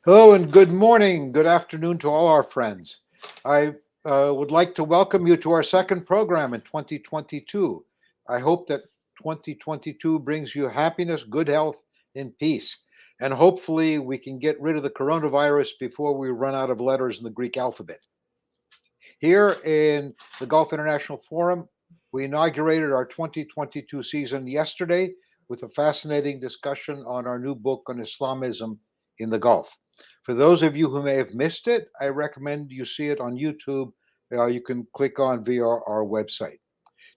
Hello and good morning, good afternoon to all our friends. I would like to welcome you to our second program in 2022. I hope that 2022 brings you happiness, good health, and peace. And hopefully, we can get rid of the coronavirus before we run out of letters in the Greek alphabet. Here in the Gulf International Forum, we inaugurated our 2022 season yesterday with a fascinating discussion on our new book on Islamism in the Gulf. For those of you who may have missed it, I recommend you see it on YouTube. You can click on via our website.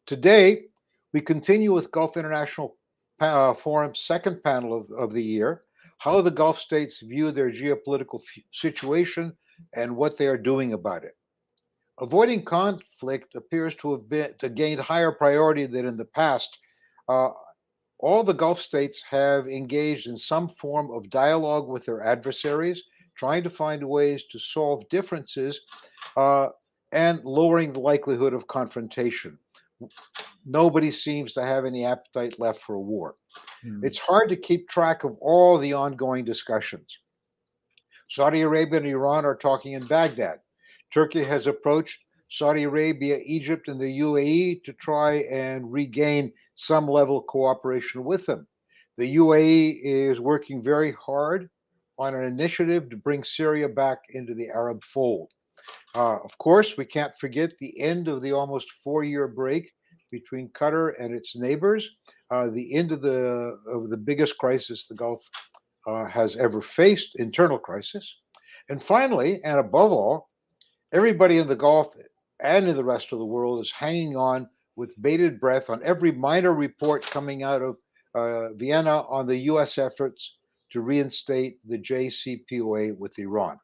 Today, we continue with Gulf International Forum's second panel of the year, how the Gulf states view their geopolitical situation and what they are doing about it. Avoiding conflict appears to gain higher priority than in the past. Uh, all the Gulf states have engaged in some form of dialogue with their adversaries, trying to find ways to solve differences uh, and lowering the likelihood of confrontation. Nobody seems to have any appetite left for a war. Hmm. It's hard to keep track of all the ongoing discussions. Saudi Arabia and Iran are talking in Baghdad. Turkey has approached Saudi Arabia, Egypt, and the UAE to try and regain some level of cooperation with them. The UAE is working very hard on an initiative to bring Syria back into the Arab fold. Of course, we can't forget the end of the almost 4 year break between Qatar and its neighbors, the end of the biggest crisis the Gulf has ever faced, internal crisis. And finally, and above all, everybody in the Gulf and in the rest of the world is hanging on with bated breath on every minor report coming out of Vienna on the U.S. efforts to reinstate the JCPOA with Iran.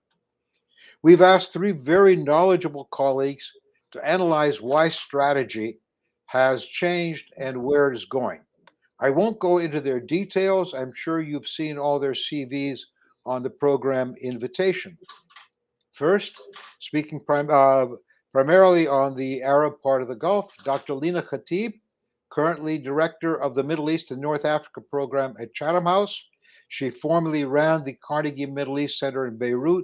We've asked three very knowledgeable colleagues to analyze why strategy has changed and where it is going. I won't go into their details. I'm sure you've seen all their CVs on the program invitation. First, speaking primarily on the Arab part of the Gulf, Dr. Lina Khatib, currently director of the Middle East and North Africa program at Chatham House. She formerly ran the Carnegie Middle East Center in Beirut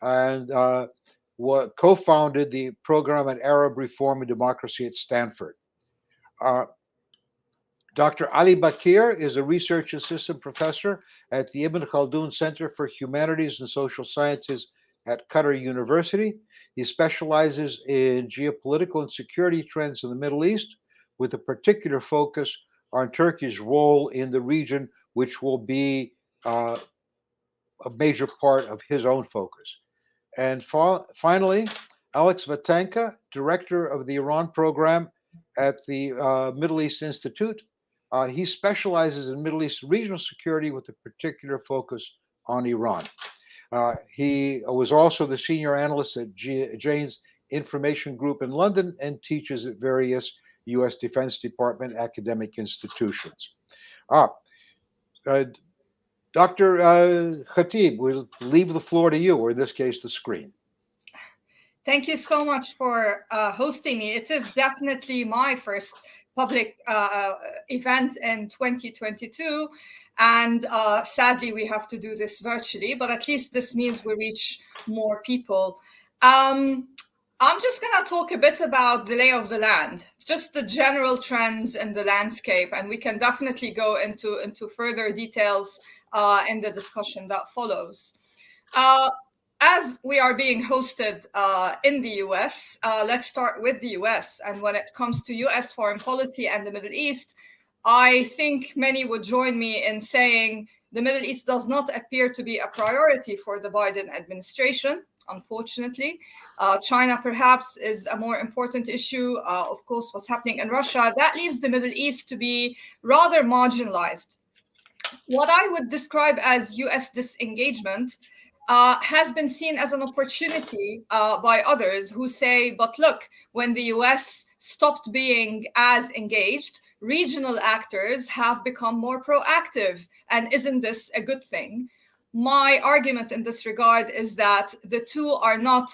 and co founded the program on Arab Reform and Democracy at Stanford. Uh, Dr. Ali Bakir is a research assistant professor at the Ibn Khaldun Center for Humanities and Social Sciences at Qatar University. He specializes in geopolitical and security trends in the Middle East, with a particular focus on Turkey's role in the region, which will be uh, a major part of his own focus. And finally, Alex Vatanka, director of the Iran program at the Middle East Institute. He specializes in Middle East regional security with a particular focus on Iran. He was also the senior analyst at Jane's Information Group in London and teaches at various U.S. Defense Department academic institutions. Ah, uh, Dr. Khatib, we'll leave the floor to you, or in this case, the screen. Thank you so much for hosting me. It is definitely my first public event in 2022. And sadly, we have to do this virtually, but at least this means we reach more people. I'm just going to talk a bit about the lay of the land, just the general trends in the landscape, and we can definitely go into further details in the discussion that follows. As we are being hosted in the US, let's start with the US. And when it comes to US foreign policy and the Middle East, I think many would join me in saying the Middle East does not appear to be a priority for the Biden administration, unfortunately. China perhaps is a more important issue. Of course, what's happening in Russia, that leaves the Middle East to be rather marginalized. What I would describe as US disengagement has been seen as an opportunity by others who say, but look, when the US stopped being as engaged, regional actors have become more proactive. And isn't this a good thing? My argument in this regard is that the two are not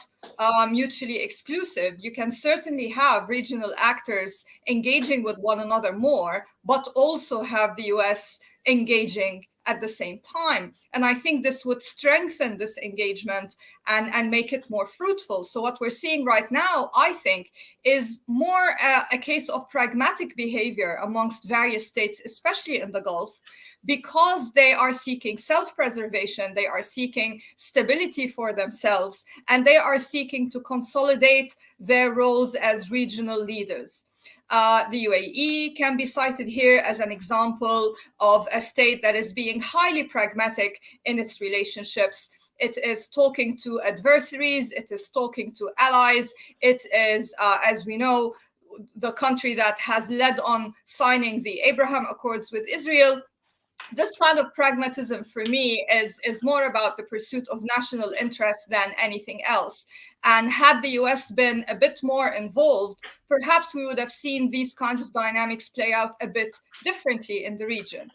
mutually exclusive. You can certainly have regional actors engaging with one another more, but also have the US engaging at the same time. And I think this would strengthen this engagement and make it more fruitful. So what we're seeing right now, I think, is more a case of pragmatic behavior amongst various states, especially in the Gulf, because they are seeking self-preservation, they are seeking stability for themselves, and they are seeking to consolidate their roles as regional leaders. The UAE can be cited here as an example of a state that is being highly pragmatic in its relationships. It is talking to adversaries, it is talking to allies, it is, as we know, the country that has led on signing the Abraham Accords with Israel. This kind of pragmatism for me is more about the pursuit of national interest than anything else. And had the US been a bit more involved, perhaps we would have seen these kinds of dynamics play out a bit differently in the region.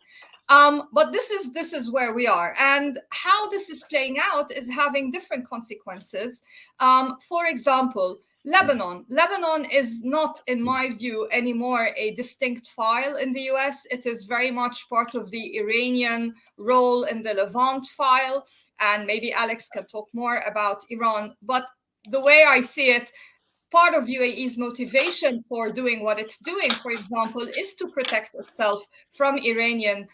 But this is where we are, and how this is playing out is having different consequences. For example, Lebanon is not, in my view, anymore a distinct file in the US. It is very much part of the Iranian role in the Levant file, and maybe Alex can talk more about Iran. But the way I see it, part of UAE's motivation for doing what it's doing, for example, is to protect itself from Iranian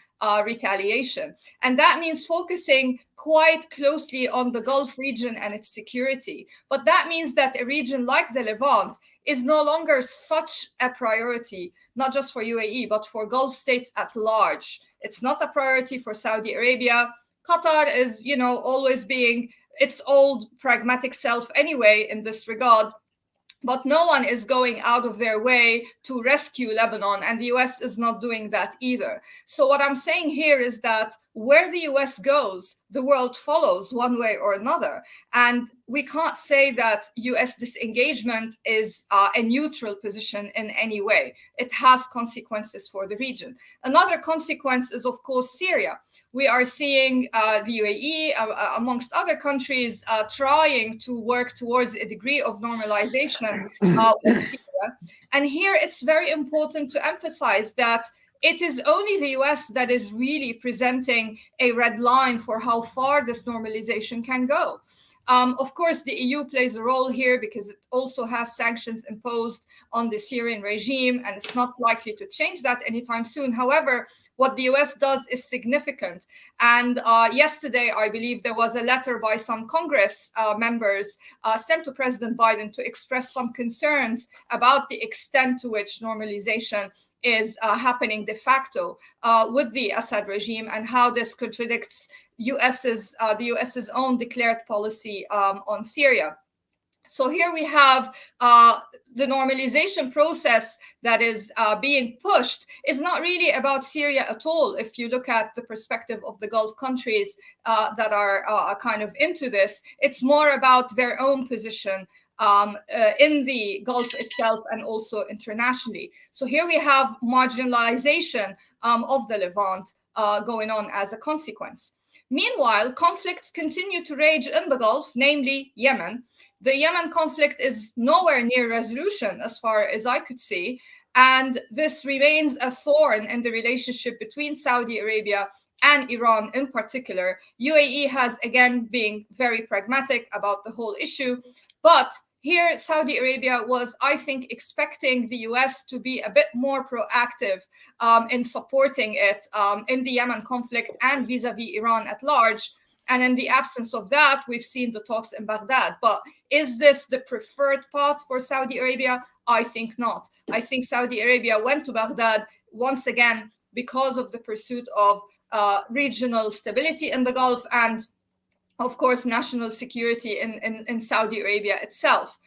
retaliation. And that means focusing quite closely on the Gulf region and its security. But that means that a region like the Levant is no longer such a priority, not just for UAE, but for Gulf states at large. It's not a priority for Saudi Arabia. Qatar is, always being its old pragmatic self anyway in this regard. But no one is going out of their way to rescue Lebanon, and the US is not doing that either. So what I'm saying here is that where the US goes, the world follows one way or another. And we can't say that US disengagement is a neutral position in any way. It has consequences for the region. Another consequence is, of course, Syria. We are seeing the UAE, amongst other countries, trying to work towards a degree of normalization with Syria. And here it's very important to emphasize that it is only the US that is really presenting a red line for how far this normalization can go. Of course, the EU plays a role here because it also has sanctions imposed on the Syrian regime, and it's not likely to change that anytime soon. However, what the US does is significant. And yesterday, I believe there was a letter by some Congress members sent to President Biden to express some concerns about the extent to which normalization is happening de facto with the Assad regime, and how this contradicts the US's own declared policy on Syria. So here we have the normalization process that is being pushed is not really about Syria at all. If you look at the perspective of the Gulf countries that are kind of into this, it's more about their own position in the Gulf itself and also internationally. So here we have marginalization of the Levant going on as a consequence. Meanwhile, conflicts continue to rage in the Gulf, namely Yemen. The Yemen conflict is nowhere near resolution, as far as I could see, and this remains a thorn in the relationship between Saudi Arabia and Iran in particular. UAE has, again, been very pragmatic about the whole issue, but here, Saudi Arabia was, I think, expecting the US to be a bit more proactive in supporting it in the Yemen conflict and vis-a-vis Iran at large. And in the absence of that, we've seen the talks in Baghdad. But is this the preferred path for Saudi Arabia? I think not. I think Saudi Arabia went to Baghdad once again because of the pursuit of regional stability in the Gulf and, of course, national security in Saudi Arabia itself.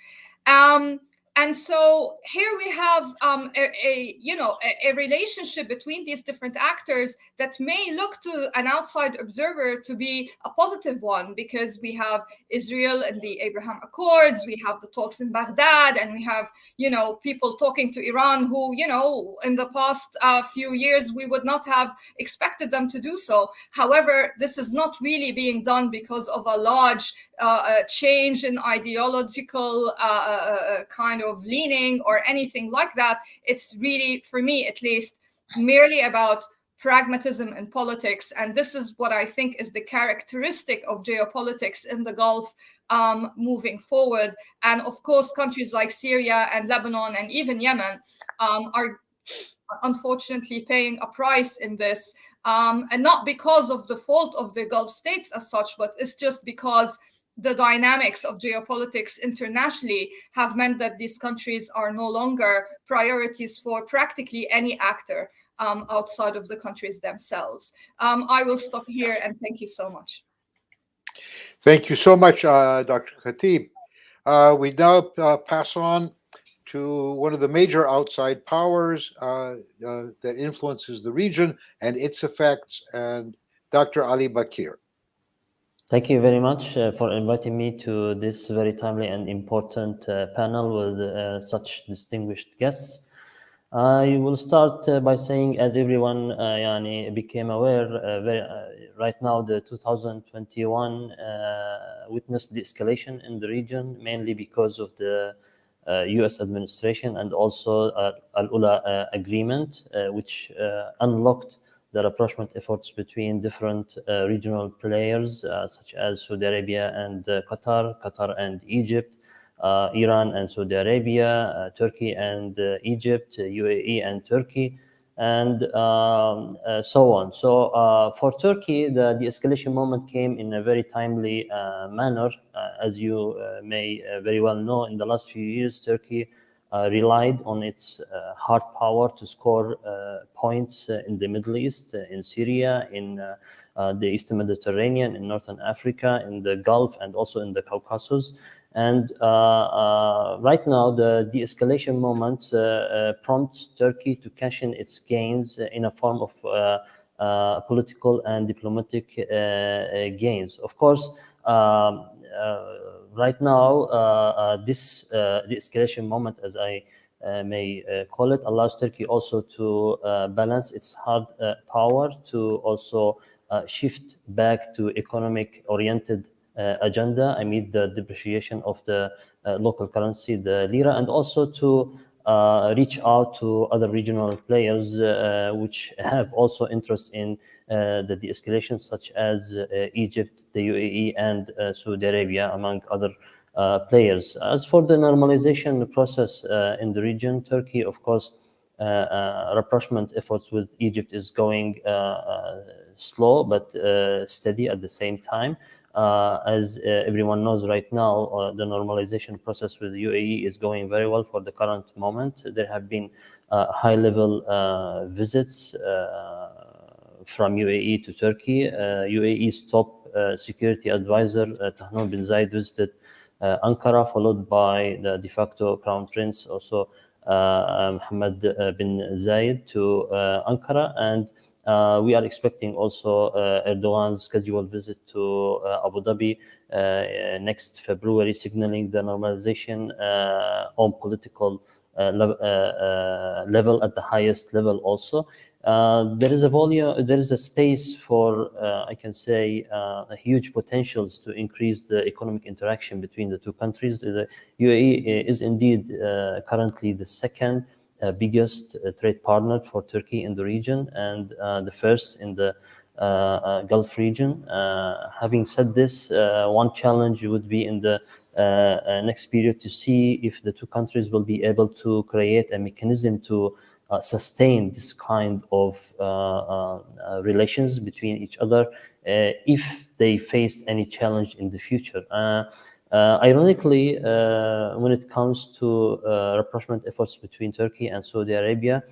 And so here we have a relationship between these different actors that may look to an outside observer to be a positive one, because we have Israel and the Abraham Accords, we have the talks in Baghdad, and we have, people talking to Iran who, in the past few years, we would not have expected them to do so. However, this is not really being done because of a large change in ideological kind of leaning or anything like that. It's really, for me at least, merely about pragmatism in politics. And this is what I think is the characteristic of geopolitics in the Gulf moving forward. And of course, countries like Syria and Lebanon and even Yemen are unfortunately paying a price in this, and not because of the fault of the Gulf states as such, but it's just because the dynamics of geopolitics internationally have meant that these countries are no longer priorities for practically any actor outside of the countries themselves. I will stop here and thank you so much. Thank you so much, Dr. Khatib. We now pass on to one of the major outside powers that influences the region and its effects, and Dr. Ali Bakir. Thank you very much for inviting me to this very timely and important panel with such distinguished guests. I will start by saying, as everyone became aware, right now the 2021 witnessed de-escalation in the region, mainly because of the U.S. administration and also Al-Ula agreement, which unlocked the rapprochement efforts between different regional players, such as Saudi Arabia and Qatar and Egypt, Iran and Saudi Arabia, Turkey and Egypt, UAE and Turkey, and so on. So for Turkey, the de-escalation moment came in a very timely manner. As you may very well know, in the last few years, Turkey relied on its hard power to score points in the Middle East, in Syria, in the Eastern Mediterranean, in Northern Africa, in the Gulf, and also in the Caucasus. And right now, the de-escalation moment prompts Turkey to cash in its gains in a form of political and diplomatic gains. Of course, right now, this de-escalation moment, as I may call it, allows Turkey also to balance its hard power to also shift back to economic-oriented agenda amid the depreciation of the local currency, the lira, and also to reach out to other regional players which have also interest in the de-escalation, such as Egypt, the UAE, and Saudi Arabia, among other players. As for the normalization process in the region, Turkey, of course, rapprochement efforts with Egypt is going slow but steady at the same time. As everyone knows right now, the normalization process with the UAE is going very well for the current moment. There have been high-level visits from UAE to Turkey. UAE's top security advisor, Tahnoun bin Zayed, visited Ankara, followed by the de facto crown prince, also Mohammed bin Zayed, to Ankara, and we are expecting also Erdogan's scheduled visit to Abu Dhabi next February, signaling the normalization on political level at the highest level also. There is a space for, I can say, huge potentials to increase the economic interaction between the two countries. The UAE is indeed currently the second biggest trade partner for Turkey in the region, and the first in the Gulf region. Having said this, one challenge would be in the next period to see if the two countries will be able to create a mechanism to sustain this kind of relations between each other if they faced any challenge in the future. Ironically, when it comes to rapprochement efforts between Turkey and Saudi Arabia,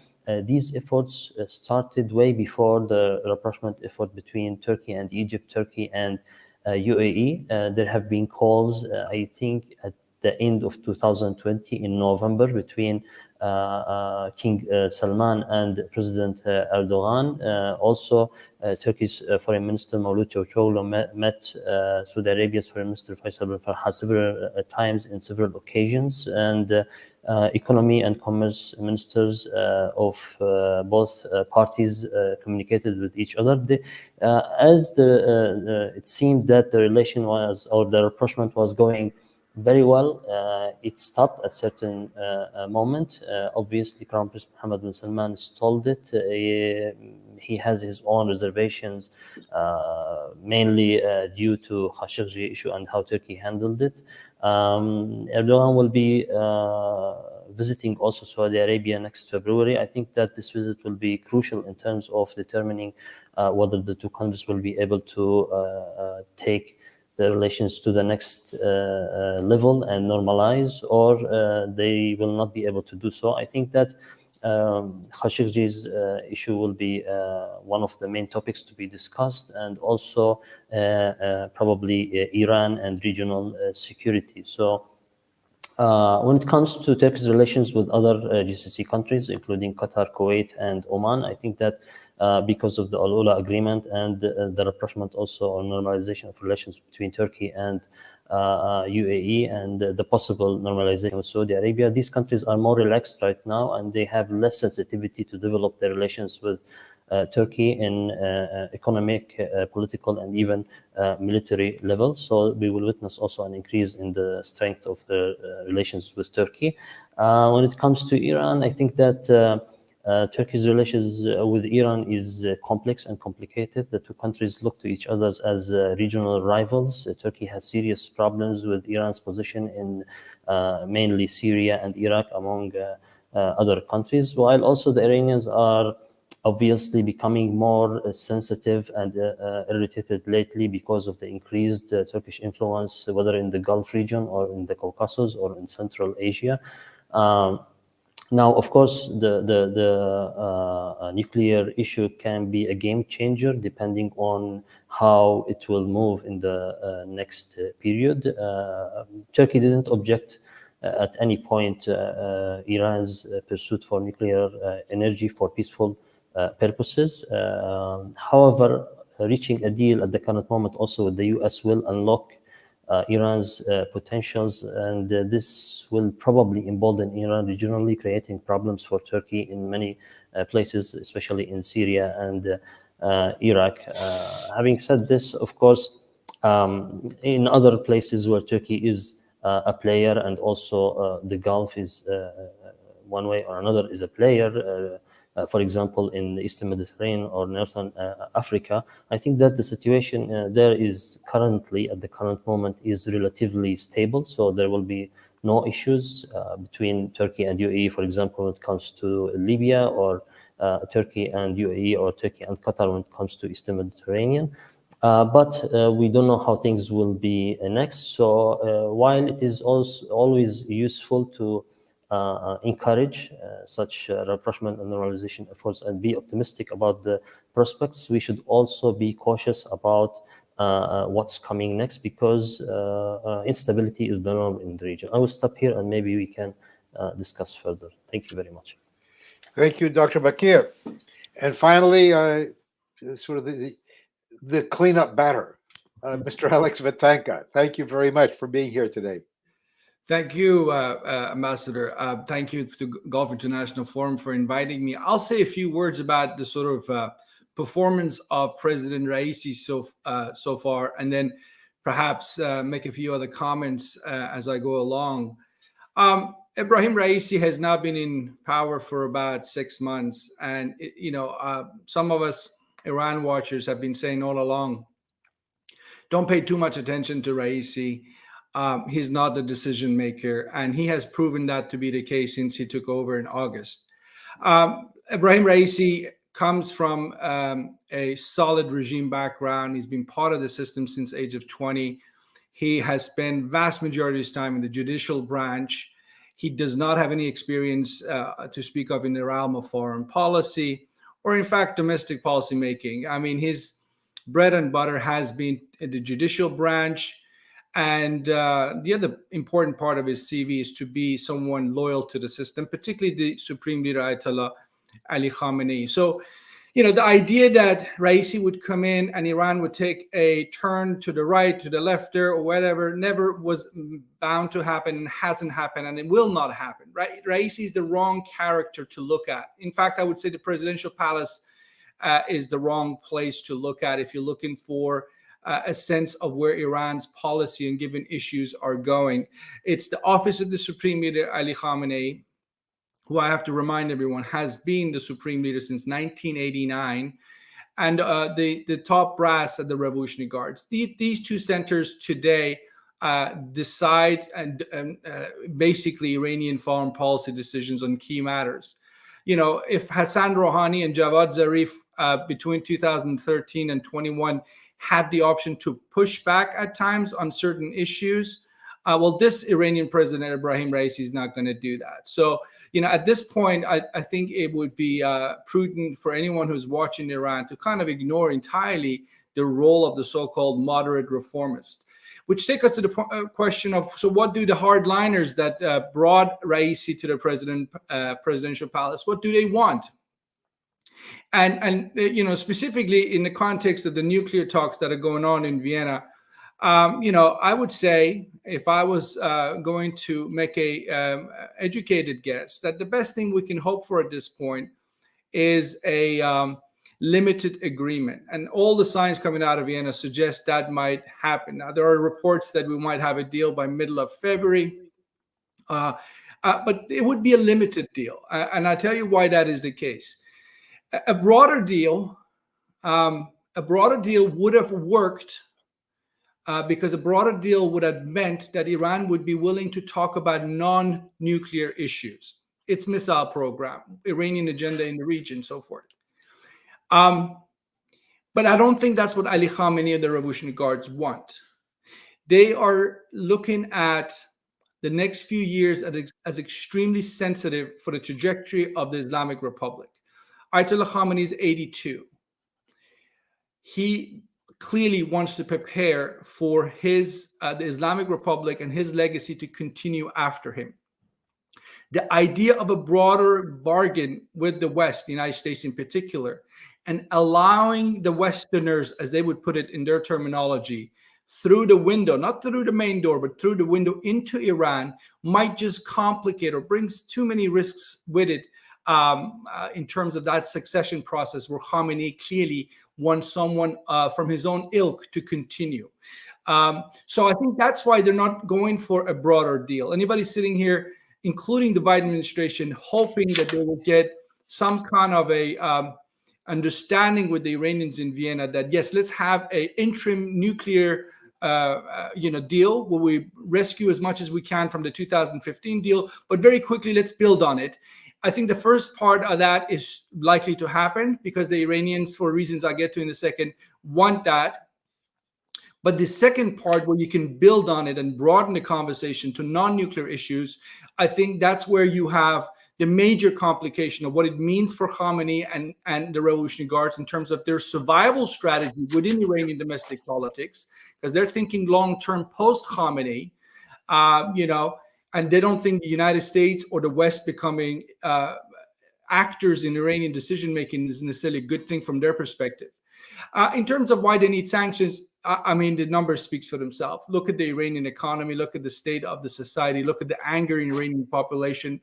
these efforts started way before the rapprochement effort between Turkey and Egypt, Turkey and UAE. There have been calls, I think, at the end of 2020 in November between King Salman and President Erdogan. Also, Turkey's Foreign Minister Mevlut Cavusoglu met Saudi Arabia's Foreign Minister Faisal bin Farhan several times in several occasions, and economy and commerce ministers of both parties communicated with each other. It seemed that the relation was, or the rapprochement was going very well. It stopped at certain moment. Obviously, Crown Prince Mohammed bin Salman stalled it. He has his own reservations, mainly due to Khashoggi issue and how Turkey handled it. Erdogan will be visiting also Saudi Arabia next February. I think that this visit will be crucial in terms of determining whether the two countries will be able to take the relations to the next level and normalize, or they will not be able to do so. I think that Khashoggi's issue will be one of the main topics to be discussed, and also probably Iran and regional security. So when it comes to Turkey's relations with other GCC countries, including Qatar, Kuwait, and Oman, I think that because of the Al-Ula agreement and the rapprochement also on normalization of relations between Turkey and UAE, and the possible normalization with Saudi Arabia, these countries are more relaxed right now, and they have less sensitivity to develop their relations with Turkey in economic, political, and even military level. So we will witness also an increase in the strength of the relations with Turkey. When it comes to Iran, I think that Turkey's relations with Iran is complex and complicated. The two countries look to each other as regional rivals. Turkey has serious problems with Iran's position in mainly Syria and Iraq, among other countries, while also the Iranians are obviously becoming more sensitive and irritated lately because of the increased Turkish influence, whether in the Gulf region or in the Caucasus or in Central Asia. Now, of course, the nuclear issue can be a game changer depending on how it will move in the next period. Turkey didn't object at any point Iran's pursuit for nuclear energy for peaceful purposes. However, reaching a deal at the current moment also with the US will unlock Iran's potentials, and this will probably embolden Iran regionally, creating problems for Turkey in many places, especially in Syria and Iraq. Having said this, of course, in other places where Turkey is a player, and also the Gulf is one way or another is a player, for example, in the Eastern Mediterranean or Northern Africa, I think that the situation there is currently, at the current moment, is relatively stable. So there will be no issues between Turkey and UAE, for example, when it comes to Libya, or Turkey and UAE, or Turkey and Qatar when it comes to Eastern Mediterranean. But we don't know how things will be next. So while it is also always useful to encourage such rapprochement and normalization efforts and be optimistic about the prospects, we should also be cautious about what's coming next, because instability is the norm in the region. I will stop here and maybe we can discuss further. Thank you very much. Thank you, Dr. Bakir. And finally, sort of the cleanup batter, Mr. Alex Vatanka. Thank you very much for being here today. Thank you, Ambassador. Thank you to Gulf International Forum for inviting me. I'll say a few words about the sort of performance of President Raisi so far, and then perhaps make a few other comments as I go along. Ibrahim Raisi has now been in power for about 6 months, and some of us Iran watchers have been saying all along, don't pay too much attention to Raisi. He's not the decision maker, and he has proven that to be the case since he took over in August. Ibrahim Raisi comes from a solid regime background. He's been part of the system since the age of 20. He has spent vast majority of his time in the judicial branch. He does not have any experience to speak of in the realm of foreign policy, or in fact domestic policy making. I mean, his bread and butter has been in the judicial branch. And the other important part of his CV is to be someone loyal to the system, particularly the Supreme Leader Ayatollah Ali Khamenei. So, the idea that Raisi would come in and Iran would take a turn to the right, to the left there, or whatever, never was bound to happen, and hasn't happened, and it will not happen. Right? Raisi is the wrong character to look at. In fact, I would say the presidential palace is the wrong place to look at if you're looking for a sense of where Iran's policy and given issues are going. It's the office of the Supreme Leader, Ali Khamenei, who I have to remind everyone has been the Supreme Leader since 1989, and the top brass at the Revolutionary Guards. These two centers today decide and basically Iranian foreign policy decisions on key matters. If Hassan Rouhani and Javad Zarif between 2013 and 21 had the option to push back at times on certain issues, well, this Iranian President Ibrahim Raisi is not going to do that. So, at this point, I think it would be prudent for anyone who's watching Iran to kind of ignore entirely the role of the so-called moderate reformists. Which take us to the question of, so what do the hardliners that brought Raisi to the presidential palace, what do they want? And specifically in the context of the nuclear talks that are going on in Vienna, I would say, if I was going to make a educated guess, that the best thing we can hope for at this point is a limited agreement. And all the signs coming out of Vienna suggest that might happen. Now, there are reports that we might have a deal by middle of February, but it would be a limited deal. And I'll tell you why that is the case. A broader deal would have worked because a broader deal would have meant that Iran would be willing to talk about non-nuclear issues, its missile program, Iranian agenda in the region, so forth. But I don't think that's what Ali Khamenei and the Revolutionary Guards want. They are looking at the next few years as extremely sensitive for the trajectory of the Islamic Republic. Ayatollah Khamenei is 82. He clearly wants to prepare for the Islamic Republic and his legacy to continue after him. The idea of a broader bargain with the West, the United States in particular, and allowing the Westerners, as they would put it in their terminology, through the window, not through the main door, but through the window into Iran, might just complicate or brings too many risks with it in terms of that succession process where Khamenei clearly wants someone from his own ilk to continue. So I think that's why they're not going for a broader deal. Anybody sitting here, including the Biden administration, hoping that they will get some kind of a understanding with the Iranians in Vienna that, yes, let's have an interim nuclear deal where we rescue as much as we can from the 2015 deal, but very quickly let's build on it. I think the first part of that is likely to happen because the Iranians, for reasons I'll get to in a second, want that. But the second part where you can build on it and broaden the conversation to non-nuclear issues, I think that's where you have the major complication of what it means for Khamenei and the Revolutionary Guards in terms of their survival strategy within Iranian domestic politics, because they're thinking long-term post-Khamenei, and they don't think the United States or the West becoming actors in Iranian decision-making is necessarily a good thing from their perspective. In terms of why they need sanctions, I mean, the numbers speaks for themselves. Look at the Iranian economy, look at the state of the society, look at the anger in the Iranian population.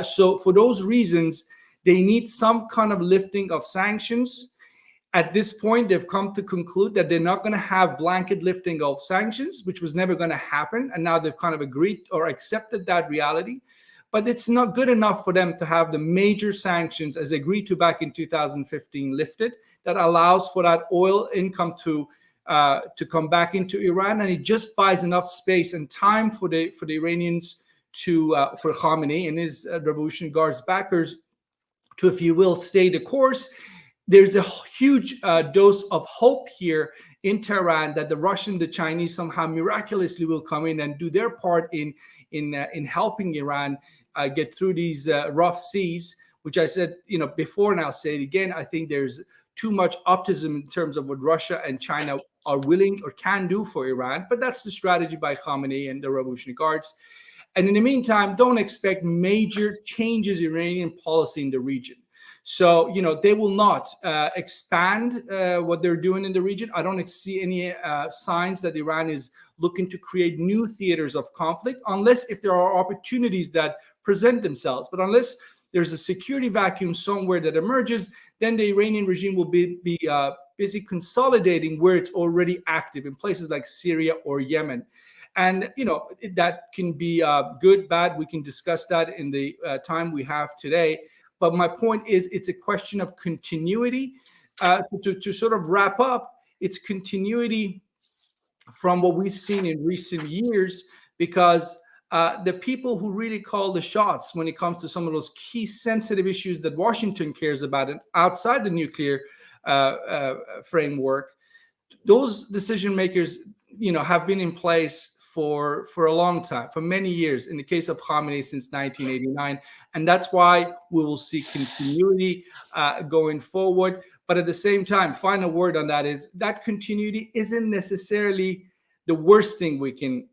So for those reasons, they need some kind of lifting of sanctions. At this point, they've come to conclude that they're not going to have blanket lifting of sanctions, which was never going to happen. And now they've kind of agreed or accepted that reality. But it's not good enough for them to have the major sanctions as agreed to back in 2015 lifted that allows for that oil income to come back into Iran, and it just buys enough space and time for the Iranians for Khamenei and his Revolutionary Guards backers to, if you will, stay the course. There's a huge dose of hope here in Tehran that the Russian, the Chinese somehow miraculously will come in and do their part in helping Iran get through these rough seas, which I said before, and I'll say it again. I think there's too much optimism in terms of what Russia and China are willing or can do for Iran, but that's the strategy by Khamenei and the Revolutionary Guards. And in the meantime, don't expect major changes in Iranian policy in the region. So, they will not expand what they're doing in the region. I don't see any signs that Iran is looking to create new theaters of conflict, unless if there are opportunities that present themselves. But unless there's a security vacuum somewhere that emerges, then the Iranian regime will be busy consolidating where it's already active in places like Syria or Yemen. And, that can be good, bad. We can discuss that in the time we have today. But my point is, it's a question of continuity. To sort of wrap up, it's continuity from what we've seen in recent years, because the people who really call the shots when it comes to some of those key sensitive issues that Washington cares about and outside the nuclear framework, those decision makers, have been in place for a long time, for many years, in the case of Khamenei since 1989. And that's why we will see continuity going forward. But at the same time, final word on that is that continuity isn't necessarily the worst thing we can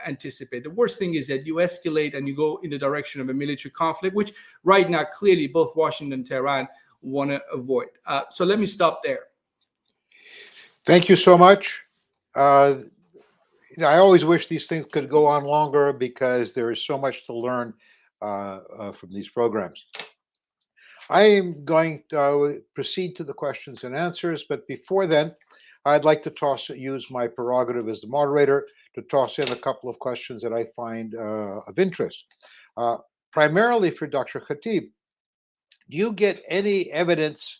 anticipate. The worst thing is that you escalate and you go in the direction of a military conflict, which right now clearly both Washington and Tehran want to avoid. So let me stop there. Thank you so much. I always wish these things could go on longer because there is so much to learn from these programs. I am going to proceed to the questions and answers, but before then, I'd like to use my prerogative as the moderator to toss in a couple of questions that I find of interest. Primarily for Dr. Khatib, do you get any evidence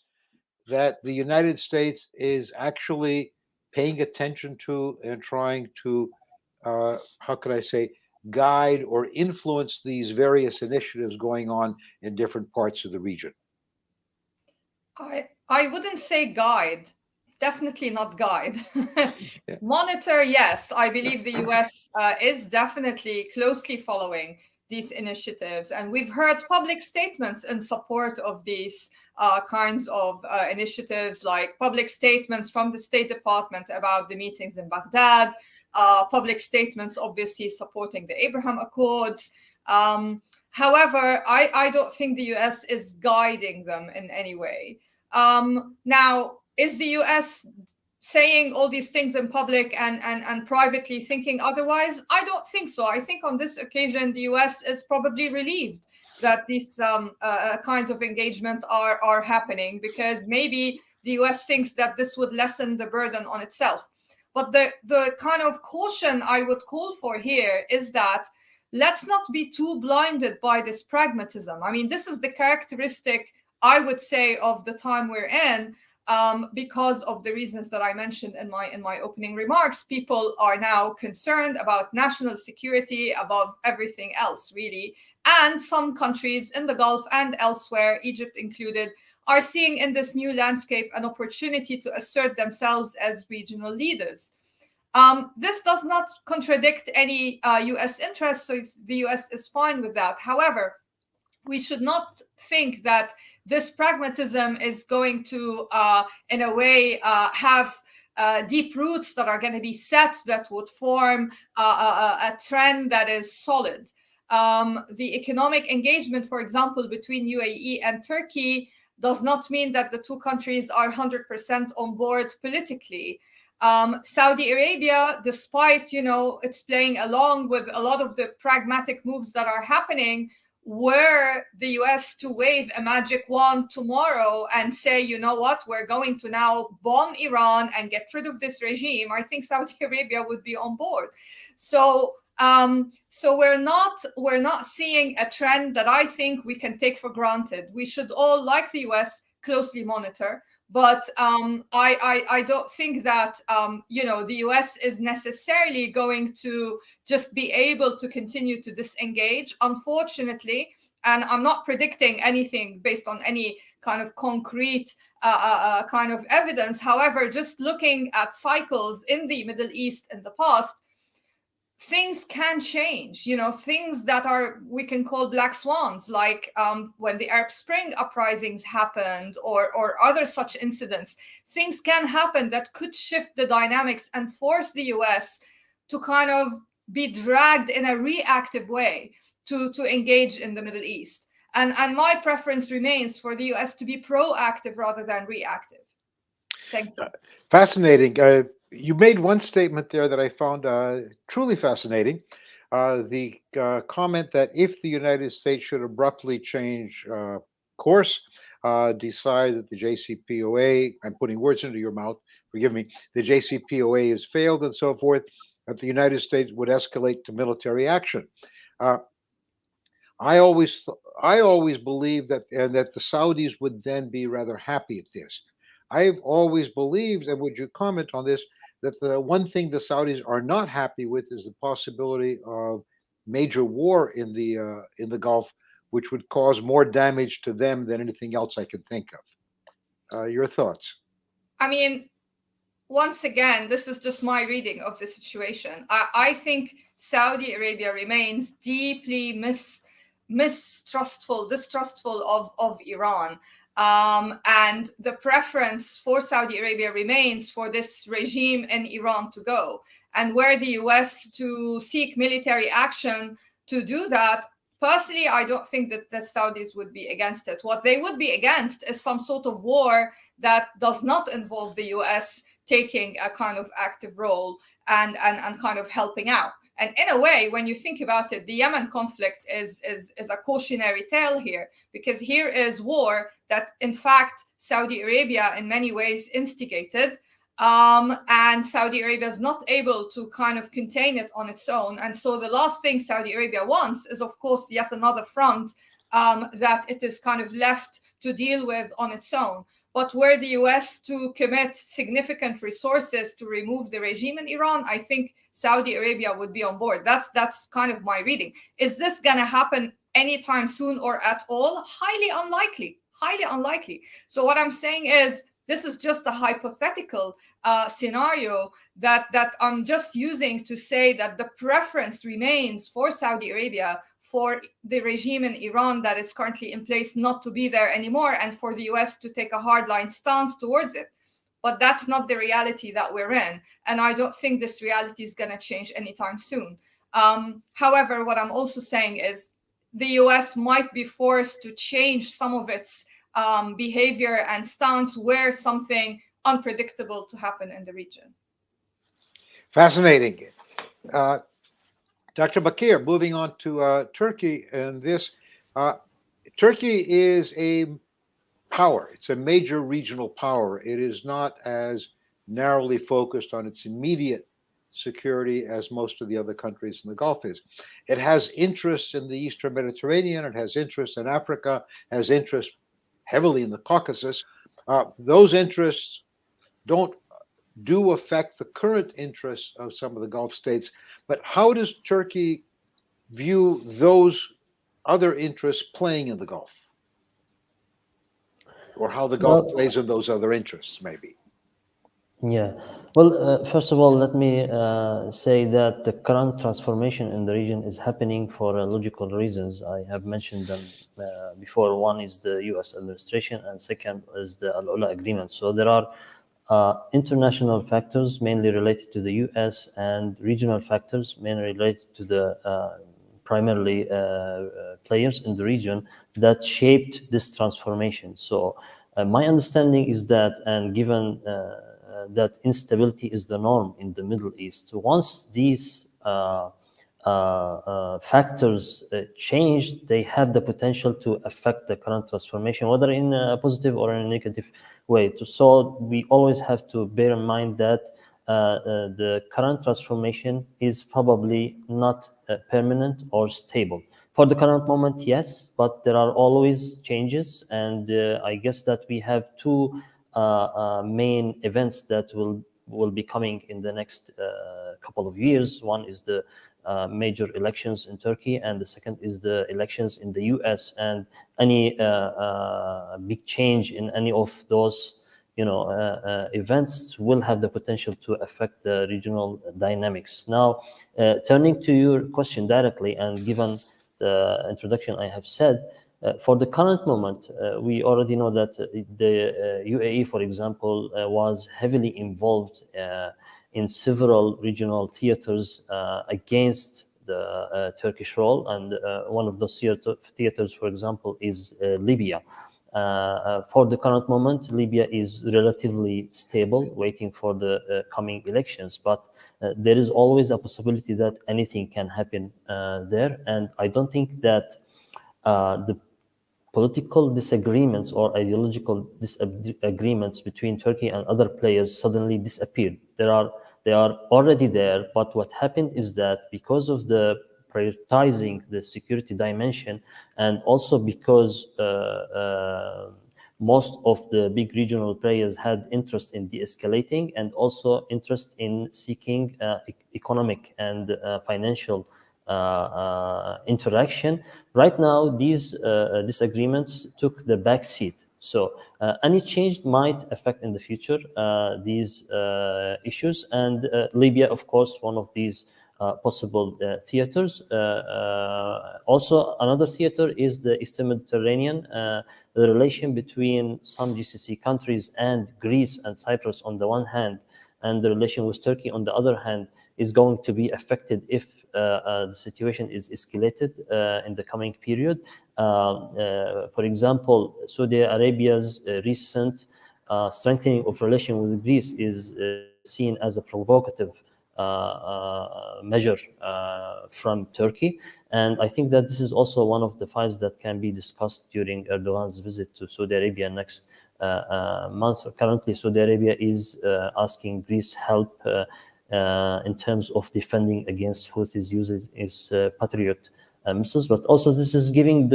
that the United States is actually paying attention to and trying to, how could I say, guide or influence these various initiatives going on in different parts of the region? I wouldn't say guide, definitely not guide. Yeah. Monitor, yes. I believe the US is definitely closely following these initiatives. And we've heard public statements in support of these kinds of initiatives, like public statements from the State Department about the meetings in Baghdad, public statements obviously supporting the Abraham Accords. However, I don't think the US is guiding them in any way. Now, is the US saying all these things in public and privately thinking otherwise? I don't think so. I think on this occasion, the US is probably relieved that these kinds of engagement are happening, because maybe the US thinks that this would lessen the burden on itself. But the kind of caution I would call for here is that let's not be too blinded by this pragmatism. I mean, this is the characteristic, I would say, of the time we're in. Because of the reasons that I mentioned in my opening remarks, people are now concerned about national security above everything else, really. And some countries in the Gulf and elsewhere, Egypt included, are seeing in this new landscape an opportunity to assert themselves as regional leaders. This does not contradict any US interests, so the US is fine with that. However, we should not think that this pragmatism is going to, in a way, have deep roots that are going to be set that would form a trend that is solid. The economic engagement, for example, between UAE and Turkey does not mean that the two countries are 100% on board politically. Saudi Arabia, despite, it's playing along with a lot of the pragmatic moves that are happening, were the US to wave a magic wand tomorrow and say, you know what, we're going to now bomb Iran and get rid of this regime, I think Saudi Arabia would be on board. So we're not seeing a trend that I think we can take for granted. We should all, like the US, closely monitor. But I don't think that the US is necessarily going to just be able to continue to disengage, unfortunately. And I'm not predicting anything based on any kind of concrete kind of evidence. However, just looking at cycles in the Middle East in the past, things can change, things that we can call black swans, like when the Arab Spring uprisings happened or other such incidents. Things can happen that could shift the dynamics and force the US to kind of be dragged in a reactive way to engage in the Middle East. And my preference remains for the US to be proactive rather than reactive. Thank you. Fascinating. You made one statement there that I found truly fascinating. the comment that if the United States should abruptly change course, decide that the JCPOA, I'm putting words into your mouth, forgive me, the JCPOA has failed and so forth, that the United States would escalate to military action. Uh, I always, I always believed that, and that the Saudis would then be rather happy at this. I've always believed, and would you comment on this, that the one thing the Saudis are not happy with is the possibility of major war in the Gulf, which would cause more damage to them than anything else I can think of. Your thoughts? I mean, once again, this is just my reading of the situation. I think Saudi Arabia remains deeply distrustful of Iran. And the preference for Saudi Arabia remains for this regime in Iran to go. And were the US to seek military action to do that, personally, I don't think that the Saudis would be against it. What they would be against is some sort of war that does not involve the US taking a kind of active role and kind of helping out. And in a way, when you think about it, the Yemen conflict is a cautionary tale here, because here is war that, in fact, Saudi Arabia in many ways instigated. And Saudi Arabia is not able to kind of contain it on its own. And so the last thing Saudi Arabia wants is, of course, yet another front that it is kind of left to deal with on its own. But were the US to commit significant resources to remove the regime in Iran, I think Saudi Arabia would be on board. That's kind of my reading. Is this going to happen anytime soon or at all? Highly unlikely. Highly unlikely. So what I'm saying is, this is just a hypothetical scenario that I'm just using to say that the preference remains for Saudi Arabia, for the regime in Iran that is currently in place not to be there anymore, and for the US to take a hardline stance towards it. But that's not the reality that we're in. And I don't think this reality is going to change anytime soon. However, what I'm also saying is the US might be forced to change some of its behavior and stance were something unpredictable to happen in the region. Fascinating. Dr. Bakir, moving on to Turkey, and this Turkey is a power. It's a major regional power. It is not as narrowly focused on its immediate security as most of the other countries in the Gulf is. It has interests in the Eastern Mediterranean. It has interests in Africa. Has interests heavily in the Caucasus. Those interests do affect the current interests of some of the Gulf states. But how does Turkey view those other interests playing in the Gulf? Or how the Gulf plays in those other interests, maybe? Yeah. Well, first of all, let me say that the current transformation in the region is happening for logical reasons. I have mentioned them before. One is the U.S. administration, and second is the Al-Ula agreement. So there are international factors mainly related to the U.S. and regional factors mainly related to the primarily players in the region that shaped this transformation. So my understanding is that, and given that instability is the norm in the Middle East, once these factors change, they have the potential to affect the current transformation, whether in a positive or in a negative way. So we always have to bear in mind that the current transformation is probably not permanent or stable. For the current moment, yes, but there are always changes, and I guess that we have two main events that will be coming in the next couple of years. One is the major elections in Turkey, and the second is the elections in the US. And any big change in any of those events will have the potential to affect the regional dynamics. Now, turning to your question directly, and given the introduction I have said, for the current moment, we already know that the UAE, for example, was heavily involved in several regional theaters against the Turkish role. And one of those theaters, for example, is Libya. For the current moment, Libya is relatively stable, waiting for the coming elections. But there is always a possibility that anything can happen there. And I don't think that the political disagreements or ideological disagreements between Turkey and other players suddenly disappeared. They are already there, but what happened is that because of the prioritizing the security dimension, and also because most of the big regional players had interest in de-escalating and also interest in seeking economic and financial interaction. Right now, these disagreements took the back seat. So any change might affect in the future these issues. And Libya, of course, one of these possible theaters. Also, another theater is the Eastern Mediterranean. The relation between some GCC countries and Greece and Cyprus on the one hand, and the relation with Turkey on the other hand, is going to be affected if the situation is escalated in the coming period. For example, Saudi Arabia's recent strengthening of relation with Greece is seen as a provocative measure from Turkey. And I think that this is also one of the files that can be discussed during Erdogan's visit to Saudi Arabia next month. Currently, Saudi Arabia is asking Greece help in terms of defending against Houthis using its Patriot missiles. But also this is giving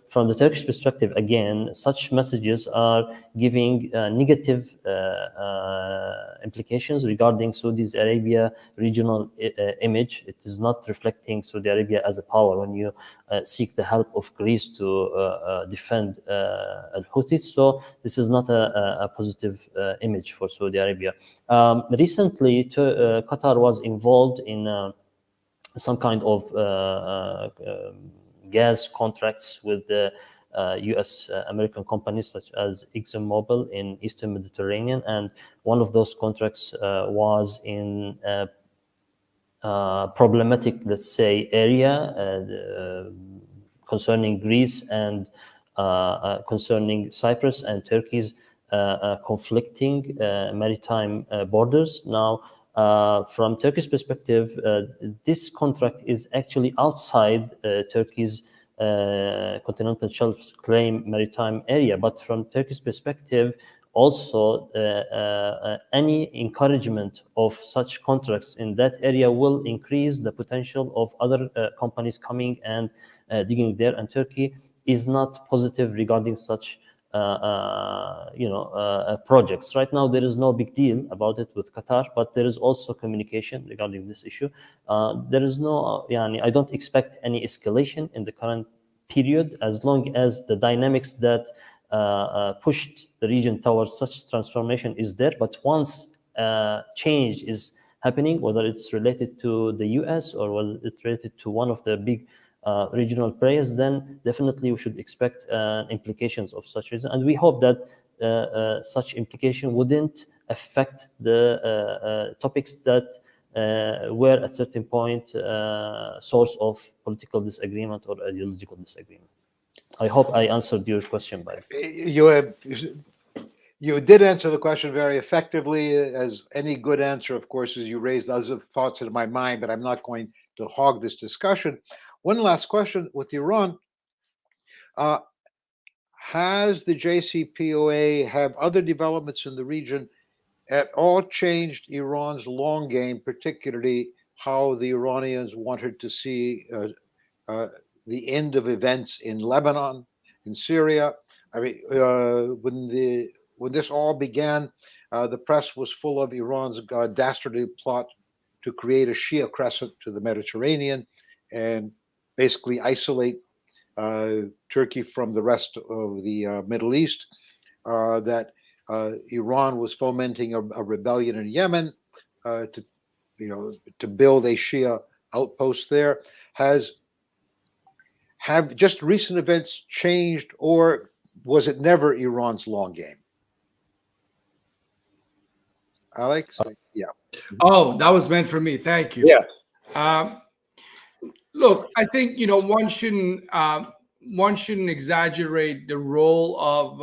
from the Turkish perspective, again, such messages are giving negative implications regarding Saudi Arabia regional image. It is not reflecting Saudi Arabia as a power when you seek the help of Greece to defend al-Houthis. So this is not a positive image for Saudi Arabia. Recently, Qatar was involved in some kind of gas contracts with the U.S. American companies such as ExxonMobil in Eastern Mediterranean, and one of those contracts was in problematic, let's say, area concerning Greece and concerning Cyprus and Turkey's conflicting maritime borders. Now, from Turkey's perspective, this contract is actually outside Turkey's continental shelf claim maritime area. But from Turkey's perspective, also any encouragement of such contracts in that area will increase the potential of other companies coming and digging there. And Turkey is not positive regarding such projects. Right now, there is no big deal about it with Qatar, but there is also communication regarding this issue. There is no, I don't expect any escalation in the current period as long as the dynamics that pushed the region towards such transformation is there. But once change is happening, whether it's related to the US or whether it's related to one of the big regional players, then definitely we should expect implications of such reason. And we hope that such implication wouldn't affect the topics that were at certain point source of political disagreement or ideological disagreement. I hope I answered your question, by You did answer the question very effectively, as any good answer, of course, as you raised other thoughts in my mind, but I'm not going to hog this discussion. One last question with Iran. Has the JCPOA, have other developments in the region at all changed Iran's long game, particularly how the Iranians wanted to see the end of events in Lebanon, in Syria? I mean, when this all began, the press was full of Iran's dastardly plot to create a Shia crescent to the Mediterranean and basically isolate Turkey from the rest of the Middle East. That Iran was fomenting a rebellion in Yemen to build a Shia outpost there. Have just recent events changed, or was it never Iran's long game? Alex? Yeah. Oh, that was meant for me. Thank you. Yeah. Look, I think one shouldn't exaggerate the role of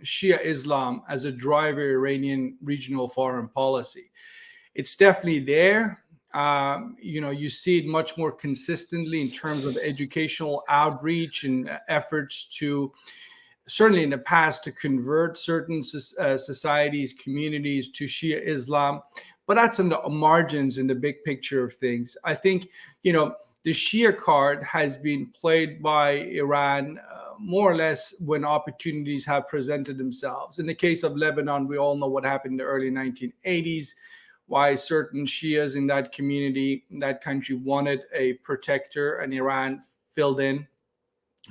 Shia Islam as a driver Iranian regional foreign policy. It's definitely there. You see it much more consistently in terms of educational outreach and efforts to, certainly in the past, to convert certain societies, communities to Shia Islam. But that's on the margins in the big picture of things. I think, the Shia card has been played by Iran more or less when opportunities have presented themselves. In the case of Lebanon, we all know what happened in the early 1980s, why certain Shias in that community, that country, wanted a protector, and Iran filled in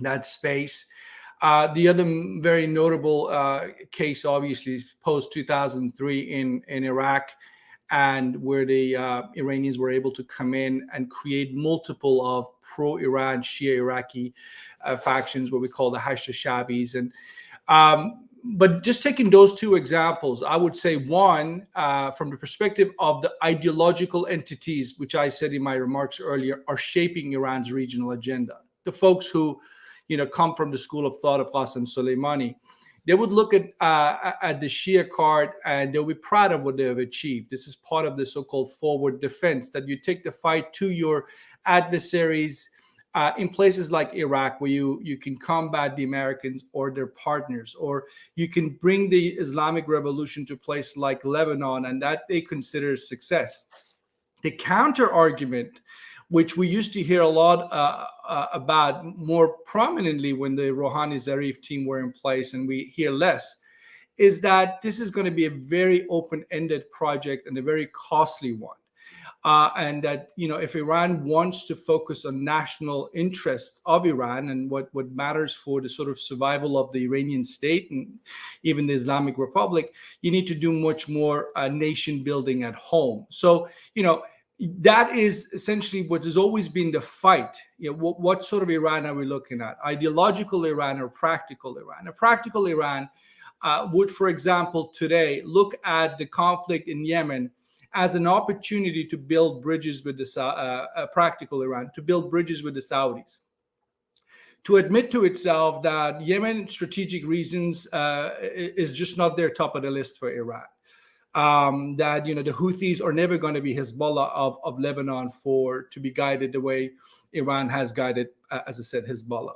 that space. The other very notable case, obviously, is post-2003 in Iraq, and where the Iranians were able to come in and create multiple of pro-Iran Shia Iraqi factions, what we call the Hashd-e-Shabis. And but just taking those two examples, I would say one, from the perspective of the ideological entities, which I said in my remarks earlier, are shaping Iran's regional agenda. The folks who, come from the school of thought of Qasem Soleimani, they would look at the Shia card and they'll be proud of what they have achieved. This is part of the so-called forward defense, that you take the fight to your adversaries in places like Iraq, where you can combat the Americans or their partners, or you can bring the Islamic Revolution to a place like Lebanon, and that they consider success. The counter argument, which we used to hear a lot about more prominently when the Rouhani Zarif team were in place, and we hear less, is that this is going to be a very open-ended project and a very costly one. And that, if Iran wants to focus on national interests of Iran and what matters for the sort of survival of the Iranian state and even the Islamic Republic, you need to do much more nation building at home. So, that is essentially what has always been the fight. What sort of Iran are we looking at? Ideological Iran or practical Iran? A practical Iran would, for example, today look at the conflict in Yemen as an opportunity to build bridges with the practical Iran, to build bridges with the Saudis, to admit to itself that Yemen, strategic reasons, is just not their top of the list for Iran. That the Houthis are never going to be Hezbollah of Lebanon to be guided the way Iran has guided, as I said, Hezbollah.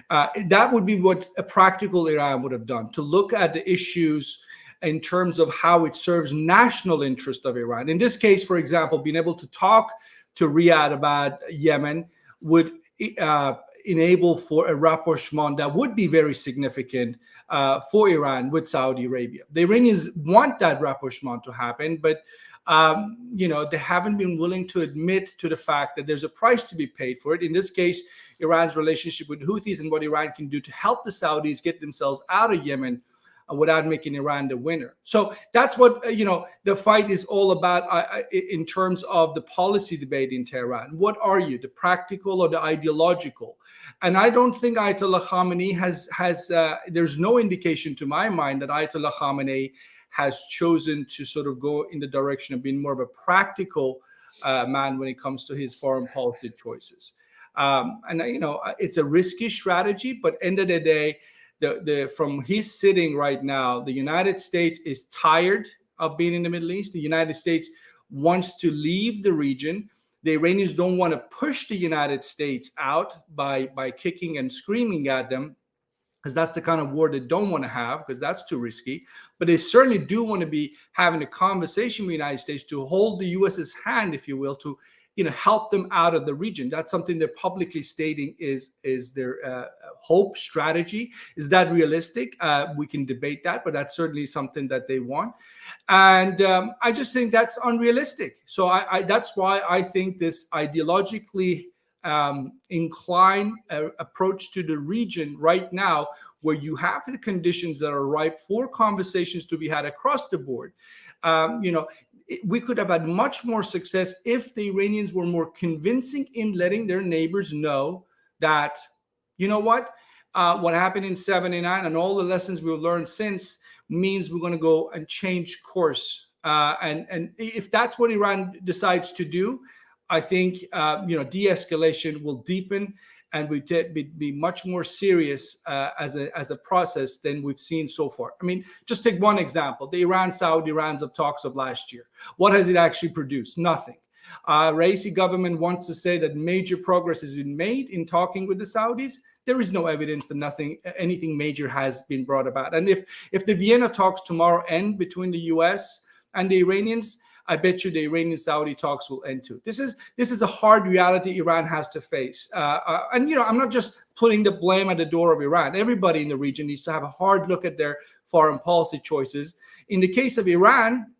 That would be what a practical Iran would have done, to look at the issues in terms of how it serves national interest of Iran. In this case, for example, being able to talk to Riyadh about Yemen would enable for a rapprochement that would be very significant for Iran with Saudi Arabia. The Iranians want that rapprochement to happen, but they haven't been willing to admit to the fact that there's a price to be paid for it. In this case, Iran's relationship with Houthis and what Iran can do to help the Saudis get themselves out of Yemen without making Iran the winner. So that's what the fight is all about in terms of the policy debate in Tehran. What are you, the practical or the ideological? And I don't think Ayatollah Khamenei has there's no indication to my mind that Ayatollah Khamenei has chosen to sort of go in the direction of being more of a practical man when it comes to his foreign policy choices. And it's a risky strategy, but end of the day, from his sitting right now, the United States is tired of being in the Middle East. The United States wants to leave the region. The Iranians don't want to push the United States out by kicking and screaming at them, because that's the kind of war they don't want to have, because that's too risky. But they certainly do want to be having a conversation with the United States to hold the U.S.'s hand, if you will, to help them out of the region. That's something they're publicly stating is their hope, strategy. Is that realistic? We can debate that, but that's certainly something that they want. And I just think that's unrealistic. So that's why I think this ideologically inclined approach to the region right now, where you have the conditions that are ripe for conversations to be had across the board, we could have had much more success if the Iranians were more convincing in letting their neighbors know that, what happened in 79 and all the lessons we've learned since means we're going to go and change course. And if that's what Iran decides to do, I think, de-escalation will deepen and we be much more serious as a process than we've seen so far. I mean, just take one example: the Iran-Saudi rounds of talks of last year. What has it actually produced? Nothing. Raisi government wants to say that major progress has been made in talking with the Saudis. There is no evidence that anything major has been brought about. And if the Vienna talks tomorrow end between the US and the Iranians, I bet you the Iranian-Saudi talks will end too. This is a hard reality Iran has to face. And I'm not just putting the blame at the door of Iran. Everybody in the region needs to have a hard look at their foreign policy choices. In the case of Iran,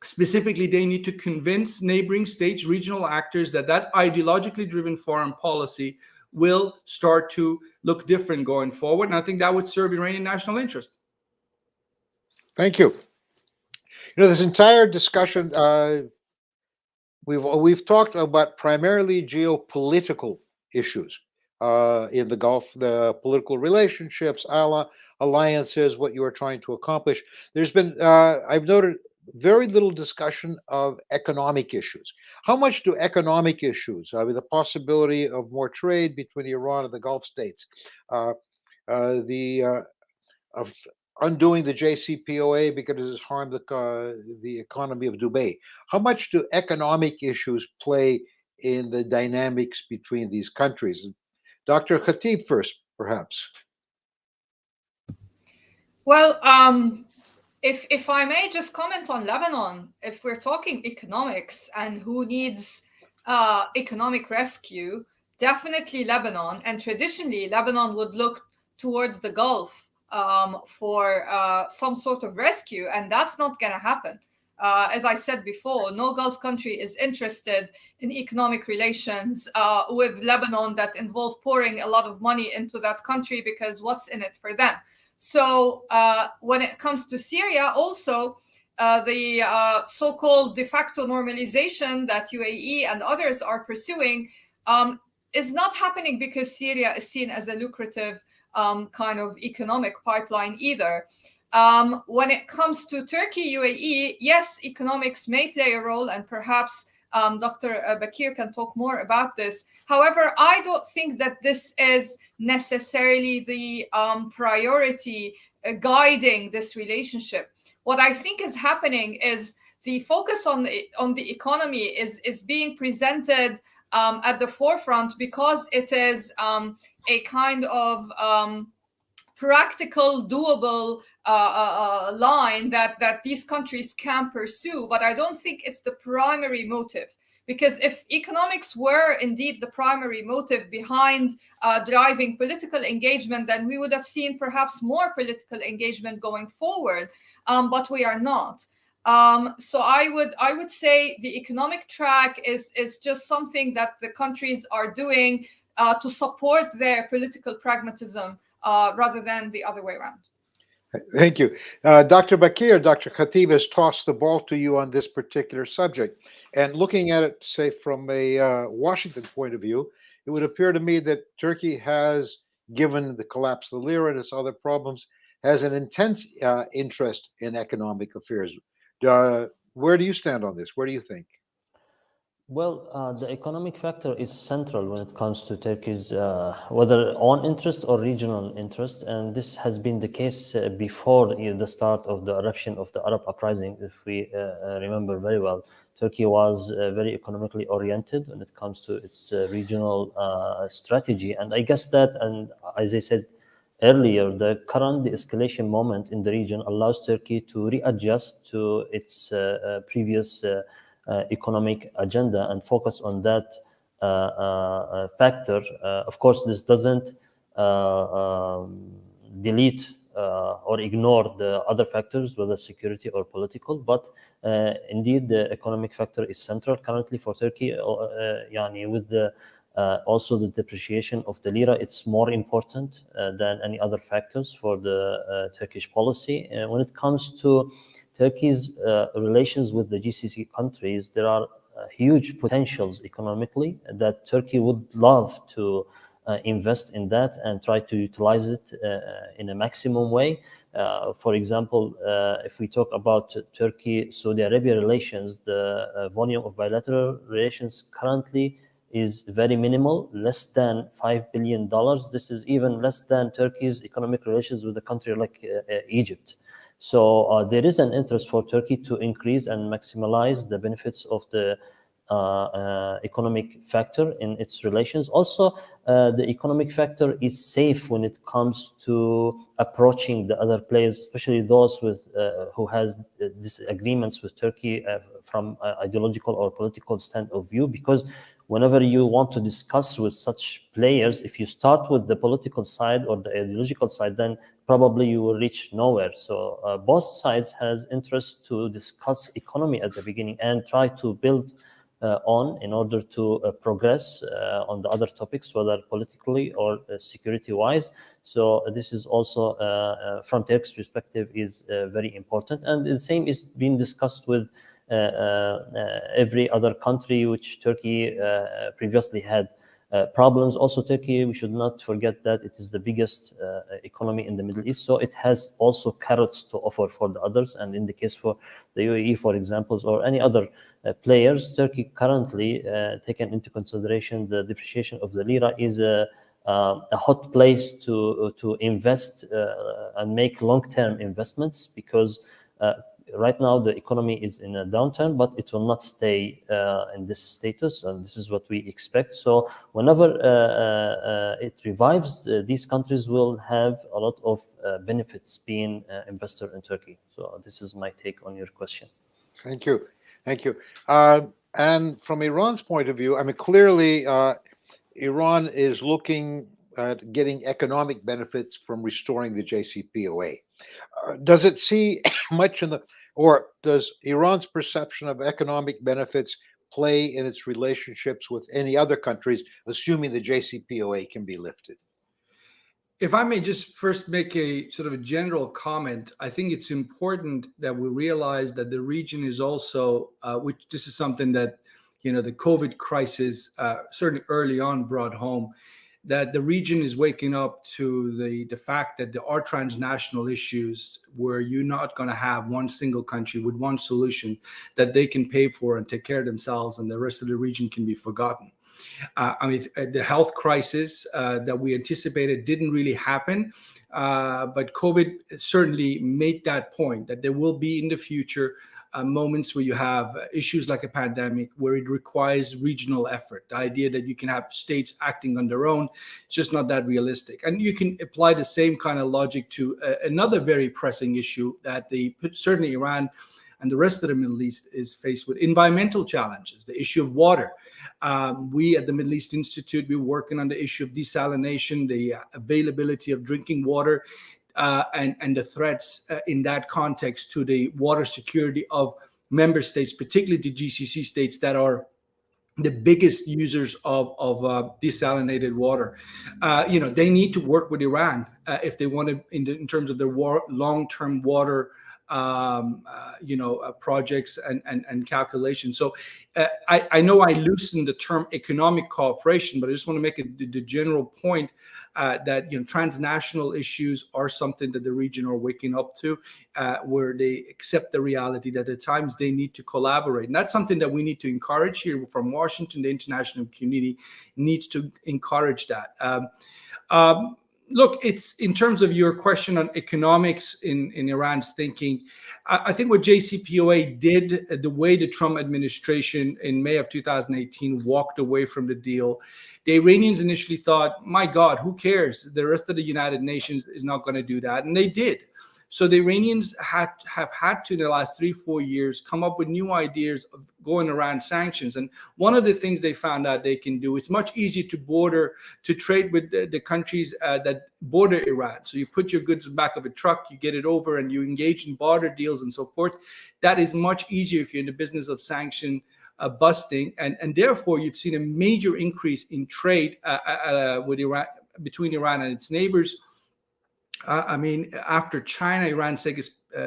specifically, they need to convince neighboring states, regional actors, that ideologically driven foreign policy will start to look different going forward. And I think that would serve Iranian national interest. Thank you. This entire discussion, we've talked about primarily geopolitical issues in the Gulf, the political relationships, alliances, what you are trying to accomplish. There's been, I've noted, very little discussion of economic issues. How much do economic issues, with the possibility of more trade between Iran and the Gulf states, of undoing the JCPOA because it has harmed the economy of Dubai, how much do economic issues play in the dynamics between these countries? Dr. Khatib first, perhaps. Well, if I may just comment on Lebanon, if we're talking economics and who needs economic rescue, definitely Lebanon. And traditionally, Lebanon would look towards the Gulf for some sort of rescue, and that's not going to happen. As I said before, no Gulf country is interested in economic relations with Lebanon that involve pouring a lot of money into that country, because what's in it for them? So when it comes to Syria, also the so-called de facto normalization that UAE and others are pursuing is not happening because Syria is seen as a lucrative kind of economic pipeline either. When it comes to Turkey, UAE, yes, economics may play a role, and perhaps Dr. Bakir can talk more about this. However, I don't think that this is necessarily the priority guiding this relationship. What I think is happening is the focus on the economy is being presented at the forefront because it is a kind of practical, doable line that these countries can pursue. But I don't think it's the primary motive. Because if economics were indeed the primary motive behind driving political engagement, then we would have seen perhaps more political engagement going forward. But we are not. So I would say the economic track is just something that the countries are doing to support their political pragmatism rather than the other way around. Thank you. Dr. Bakir, Dr. Khatib has tossed the ball to you on this particular subject. And looking at it, say, from a Washington point of view, it would appear to me that Turkey has, given the collapse of the lira and its other problems, has an intense interest in economic affairs. Where do you stand on this? Where do you think? Well, the economic factor is central when it comes to Turkey's whether own interest or regional interest, and this has been the case before the start of the eruption of the Arab uprising. If we remember very well, Turkey was very economically oriented when it comes to its regional strategy, and I guess that, and as I said earlier, the current de-escalation moment in the region allows Turkey to readjust to its previous economic agenda and focus on that factor. Of course, this doesn't delete or ignore the other factors, whether security or political, but indeed the economic factor is central currently for Turkey. With the also the depreciation of the lira, it's more important than any other factors for the Turkish policy. When it comes to Turkey's relations with the GCC countries, there are huge potentials economically that Turkey would love to invest in that and try to utilize it in a maximum way. For example, if we talk about Turkey-Saudi Arabia relations, the volume of bilateral relations currently is very minimal, less than $5 billion. This is even less than Turkey's economic relations with a country like Egypt. So there is an interest for Turkey to increase and maximize the benefits of the economic factor in its relations. Also, the economic factor is safe when it comes to approaching the other players, especially those with who has disagreements with Turkey from ideological or political stand of view, because whenever you want to discuss with such players, if you start with the political side or the ideological side, then probably you will reach nowhere. So both sides has interest to discuss economy at the beginning and try to build on in order to progress on the other topics, whether politically or security-wise. So this is also, from Turkey's perspective, is very important. And the same is being discussed with every other country which Turkey previously had problems. Also, Turkey, we should not forget that it is the biggest economy in the Middle East. So it has also carrots to offer for the others. And in the case for the UAE, for examples, or any other players, Turkey currently, taken into consideration the depreciation of the lira, is a hot place to invest and make long-term investments, because right now the economy is in a downturn, but it will not stay in this status, and this is what we expect. So whenever it revives, these countries will have a lot of benefits being investor in Turkey. So this is my take on your question. Thank you. Thank you. And from Iran's point of view, I mean, clearly Iran is looking at getting economic benefits from restoring the JCPOA. Does it see much in the, or does Iran's perception of economic benefits play in its relationships with any other countries, assuming the JCPOA can be lifted? If I may just first make a sort of a general comment, I think it's important that we realize that the region is also, which this is something that, the COVID crisis certainly early on brought home, that the region is waking up to the fact that there are transnational issues where you're not going to have one single country with one solution that they can pay for and take care of themselves, and the rest of the region can be forgotten. The health crisis that we anticipated didn't really happen, but COVID certainly made that point that there will be in the future moments where you have issues like a pandemic where it requires regional effort. The idea that you can have states acting on their own, it's just not that realistic. And you can apply the same kind of logic to another very pressing issue that certainly Iran and the rest of the Middle East is faced with: environmental challenges, the issue of water. We at the Middle East Institute, we're working on the issue of desalination, the availability of drinking water, and the threats in that context to the water security of member states, particularly the GCC states that are the biggest users of desalinated water. They need to work with Iran if they want to, in terms of their long-term water projects and calculations. So I know I loosened the term economic cooperation, but I just want to make the general point that transnational issues are something that the region are waking up to, where they accept the reality that at times they need to collaborate. And that's something that we need to encourage here from Washington. The international community needs to encourage that. Look, it's in terms of your question on economics in Iran's thinking, I think what JCPOA did, the way the Trump administration in May of 2018 walked away from the deal, the Iranians initially thought, my God, who cares? The rest of the United Nations is not going to do that. And they did. So the Iranians have had to, in the last 3-4 years, come up with new ideas of going around sanctions. And one of the things they found out they can do, it's much easier to trade with the countries that border Iran. So you put your goods in the back of a truck, you get it over, and you engage in barter deals and so forth. That is much easier if you're in the business of sanction busting. And therefore, you've seen a major increase in trade with Iran, between Iran and its neighbors. After China, Iran's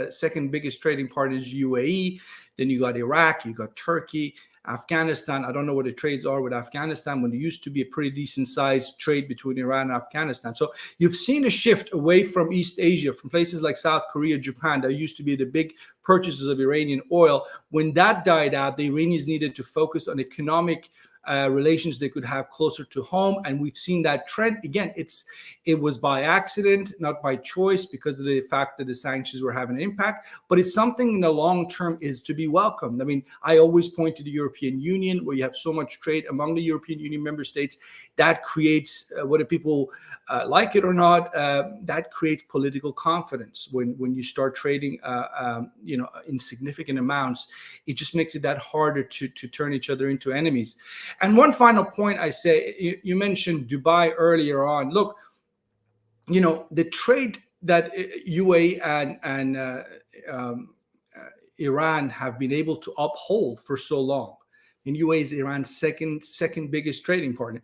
second biggest trading partner is UAE. Then you got Iraq, you got Turkey, Afghanistan. I don't know what the trades are with Afghanistan, when there used to be a pretty decent sized trade between Iran and Afghanistan. So you've seen a shift away from East Asia, from places like South Korea, Japan, that used to be the big purchasers of Iranian oil. When that died out, the Iranians needed to focus on economic relations they could have closer to home. And we've seen that trend. Again, it was by accident, not by choice, because of the fact that the sanctions were having an impact. But it's something in the long term is to be welcomed. I mean, I always point to the European Union, where you have so much trade among the European Union member states. That creates, whether people like it or not, that creates political confidence. When you start trading, in significant amounts, it just makes it that harder to turn each other into enemies. And one final point I say, you mentioned Dubai earlier on. Look, the trade that UAE and Iran have been able to uphold for so long, and UAE is Iran's second biggest trading partner,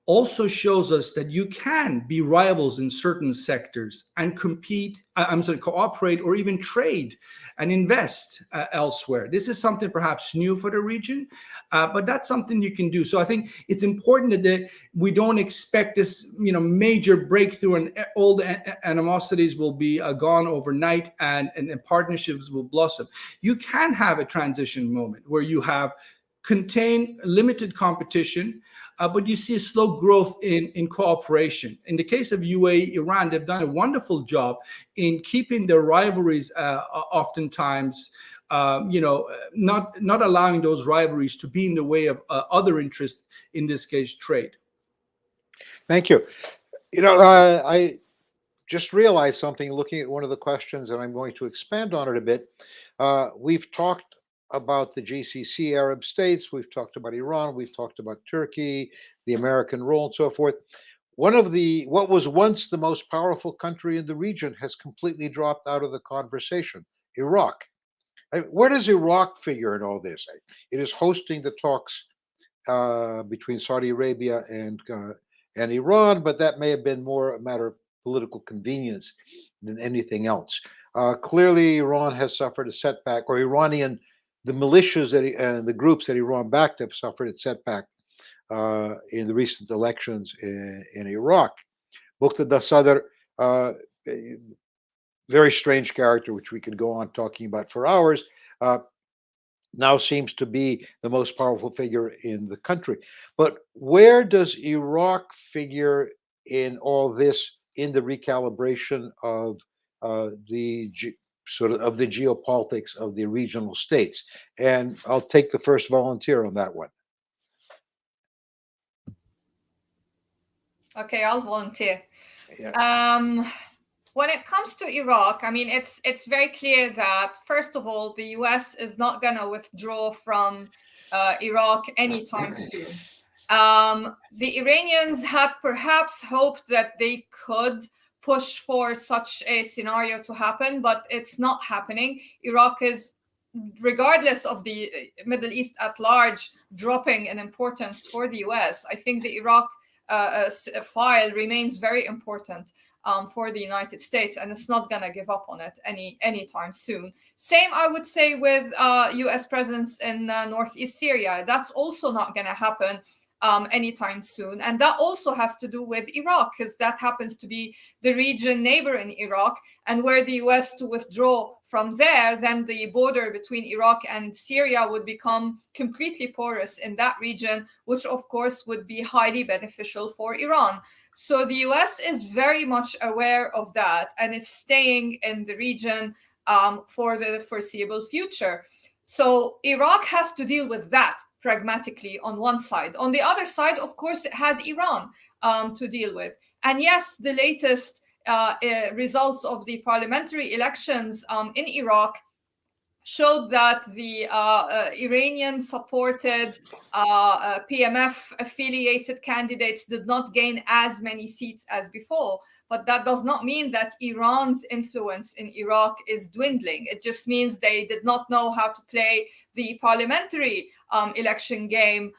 also shows us that you can be rivals in certain sectors and cooperate or even trade and invest elsewhere. This is something perhaps new for the region, but that's something you can do. So I think it's important that we don't expect this, major breakthrough and all the animosities will be gone overnight and partnerships will blossom. You can have a transition moment where you have contain limited competition, but you see a slow growth in cooperation. In the case of UAE, Iran, they've done a wonderful job in keeping their rivalries oftentimes, not allowing those rivalries to be in the way of other interests, in this case, trade. Thank you. I just realized something looking at one of the questions, and I'm going to expand on it a bit. We've talked about the GCC Arab states, we've talked about Iran, we've talked about Turkey, the American role, and so forth. What was once the most powerful country in the region has completely dropped out of the conversation, Iraq. Where does Iraq figure in all this? It is hosting the talks between Saudi Arabia and Iran, but that may have been more a matter of political convenience than anything else. Clearly, Iran has suffered a setback, or the militias and the groups that Iran backed have suffered a setback in the recent elections in Iraq. Muqtada Sadr, very strange character, which we could go on talking about for hours, now seems to be the most powerful figure in the country. But where does Iraq figure in all this, in the recalibration of the geopolitics of the regional states? And I'll take the first volunteer on that one. Okay, I'll volunteer. Yeah. When it comes to Iraq, I mean, it's very clear that, first of all, the US is not going to withdraw from Iraq anytime soon. The Iranians had perhaps hoped that they could push for such a scenario to happen, but it's not happening. Iraq is, regardless of the Middle East at large, dropping in importance for the US. I think the Iraq file remains very important for the United States, and it's not going to give up on it anytime soon. Same, I would say, with US presence in northeast Syria. That's also not going to happen anytime soon. And that also has to do with Iraq, because that happens to be the region neighbor in Iraq. And were the US to withdraw from there, then the border between Iraq and Syria would become completely porous in that region, which of course would be highly beneficial for Iran. So the US is very much aware of that, and is staying in the region for the foreseeable future. So Iraq has to deal with that pragmatically on one side. On the other side, of course, it has Iran to deal with. And yes, the latest results of the parliamentary elections in Iraq showed that the Iranian-supported PMF-affiliated candidates did not gain as many seats as before. But that does not mean that Iran's influence in Iraq is dwindling. It just means they did not know how to play the parliamentary election game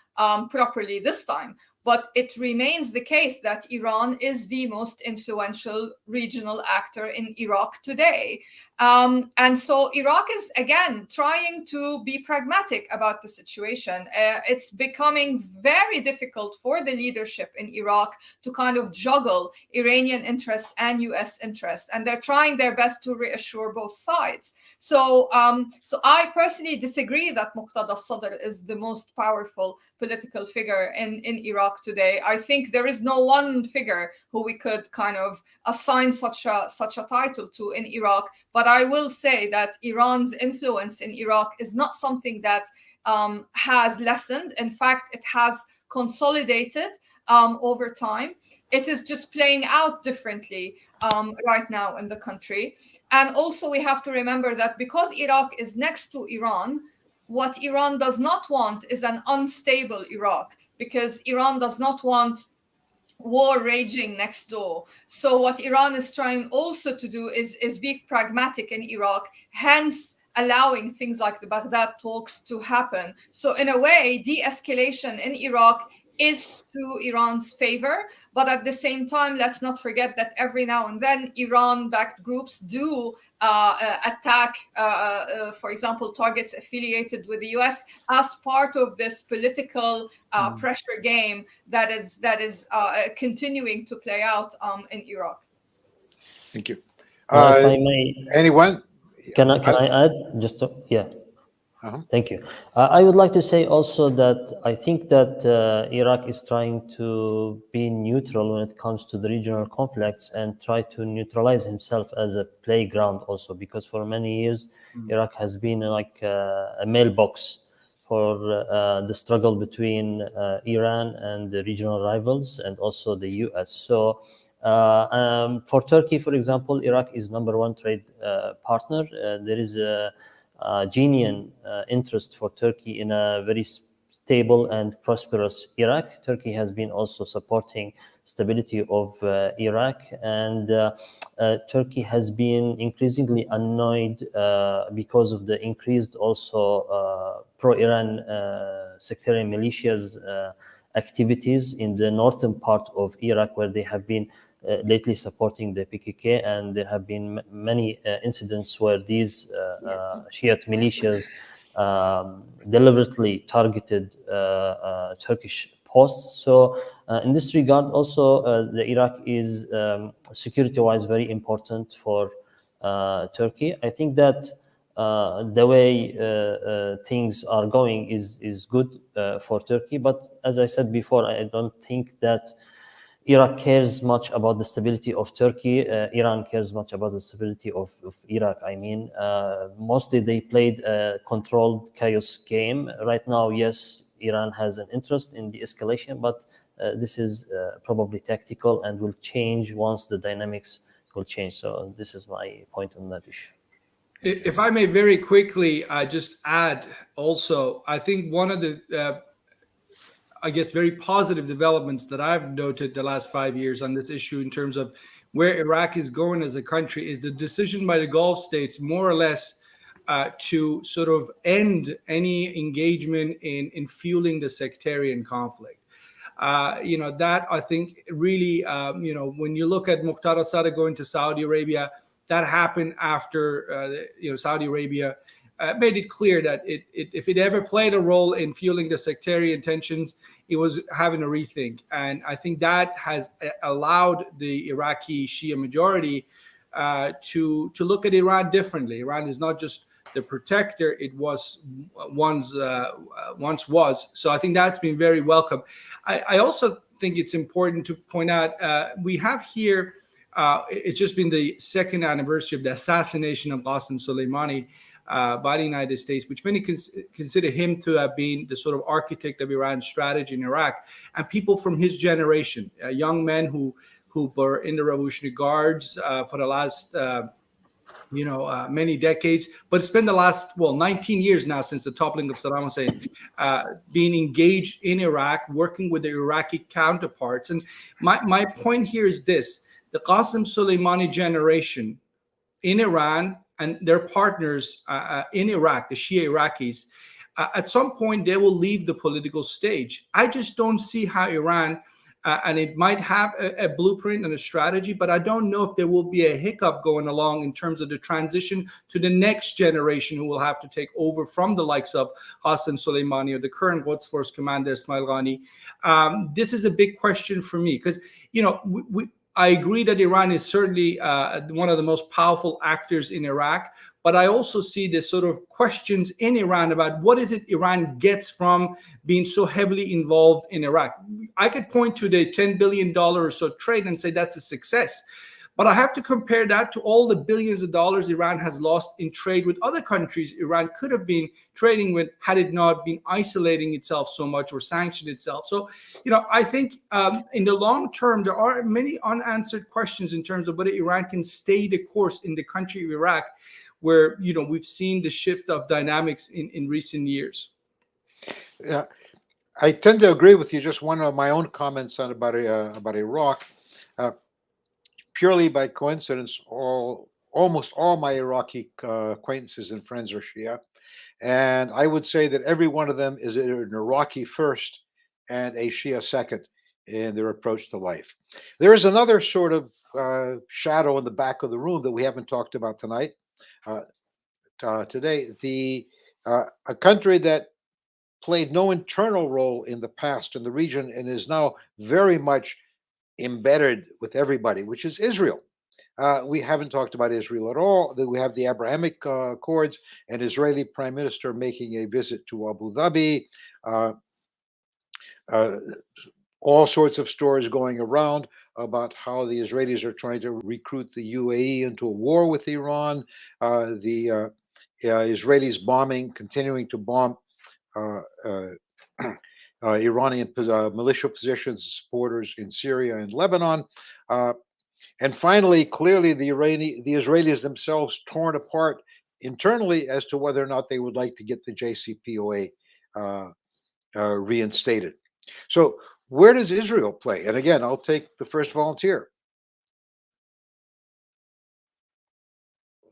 properly this time. but it remains the case that Iran is the most influential regional actor in Iraq today. And so Iraq is, again, trying to be pragmatic about the situation. It's becoming very difficult for the leadership in Iraq to kind of juggle Iranian interests and US interests. And they're trying their best to reassure both sides. So I personally disagree that Muqtada Sadr is the most powerful political figure in Iraq today. I think there is no one figure who we could kind of assign such a title to in Iraq. But I will say that Iran's influence in Iraq is not something that has lessened. In fact, it has consolidated over time. It is just playing out differently right now in the country. And also we have to remember that because Iraq is next to Iran, what Iran does not want is an unstable Iraq, because Iran does not want war raging next door. So what Iran is trying also to do is be pragmatic in Iraq, hence allowing things like the Baghdad talks to happen. So in a way, de-escalation in Iraq is to Iran's favor. But at the same time, let's not forget that every now and then Iran-backed groups do attack, for example, targets affiliated with the US as part of this political pressure game that is continuing to play out in Iraq. Thank you. If I may, Anyone? can I add just yeah? Thank you. I would like to say also that I think that Iraq is trying to be neutral when it comes to the regional conflicts and try to neutralize himself as a playground also, because for many years Iraq has been like a mailbox for the struggle between Iran and the regional rivals and also the US. So for Turkey, for example, Iraq is #1 trade partner. There is a genuine interest for Turkey in a very stable and prosperous Iraq. Turkey has been also supporting stability of Iraq, and Turkey has been increasingly annoyed because of the increased also pro-Iran sectarian militias activities in the northern part of Iraq, where they have been lately supporting the PKK, and there have been many incidents where these Shiite militias deliberately targeted Turkish posts. So in this regard also, the Iraq is security-wise very important for Turkey. I think that the way things are going is good for Turkey, but as I said before, I don't think that Iraq cares much about the stability of Turkey. Iran cares much about the stability of Iraq. I mean, mostly they played a controlled chaos game. Right now, yes, Iran has an interest in de-escalation, but this is probably tactical and will change once the dynamics will change. So this is my point on that issue. If I may very quickly just add also, I think one of the I guess very positive developments that I've noted the last 5 years on this issue in terms of where Iraq is going as a country is the decision by the Gulf states more or less to sort of end any engagement in fueling the sectarian conflict. That I think really, when you look at Muqtada Sadr going to Saudi Arabia, that happened after, Saudi Arabia made it clear that if it ever played a role in fueling the sectarian tensions, it was having a rethink. And I think that has allowed the Iraqi Shia majority to look at Iran differently. Iran is not just the protector it was once was. So I think that's been very welcome. I also think it's important to point out we have here, it's just been the second anniversary of the assassination of Qasem Soleimani by the United States, which many consider him to have been the sort of architect of Iran's strategy in Iraq. And people from his generation, young men who were in the Revolutionary Guards for the last many decades, but it's been the last 19 years now since the toppling of Saddam Hussein, being engaged in Iraq, working with the Iraqi counterparts. And my point here is this: the Qasem Soleimani generation in Iran and their partners in Iraq, the Shia Iraqis, at some point they will leave the political stage. I just don't see how Iran, and it might have a blueprint and a strategy, but I don't know if there will be a hiccup going along in terms of the transition to the next generation who will have to take over from the likes of Hassan Soleimani or the current Quds Force commander Ismail Ghani. This is a big question for me because, I agree that Iran is certainly one of the most powerful actors in Iraq, but I also see this sort of questions in Iran about what is it Iran gets from being so heavily involved in Iraq. I could point to the $10 billion or so trade and say that's a success. But I have to compare that to all the billions of dollars Iran has lost in trade with other countries Iran could have been trading with had it not been isolating itself so much or sanctioned itself. So, I think in the long term, there are many unanswered questions in terms of whether Iran can stay the course in the country of Iraq, where, we've seen the shift of dynamics in recent years. Yeah, I tend to agree with you. Just one of my own comments about Iraq. Purely by coincidence, almost all my Iraqi acquaintances and friends are Shia, and I would say that every one of them is an Iraqi first and a Shia second in their approach to life. There is another sort of shadow in the back of the room that we haven't talked about tonight. Today, a country that played no internal role in the past in the region and is now very much embedded with everybody, which is Israel. We haven't talked about Israel at all. We have the Abrahamic Accords, an Israeli prime minister making a visit to Abu Dhabi, all sorts of stories going around about how the Israelis are trying to recruit the UAE into a war with Iran, the Israelis continuing to bomb Iranian militia positions and supporters in Syria and Lebanon. And finally, clearly, the Israelis themselves torn apart internally as to whether or not they would like to get the JCPOA reinstated. So, where does Israel play? And again, I'll take the first volunteer.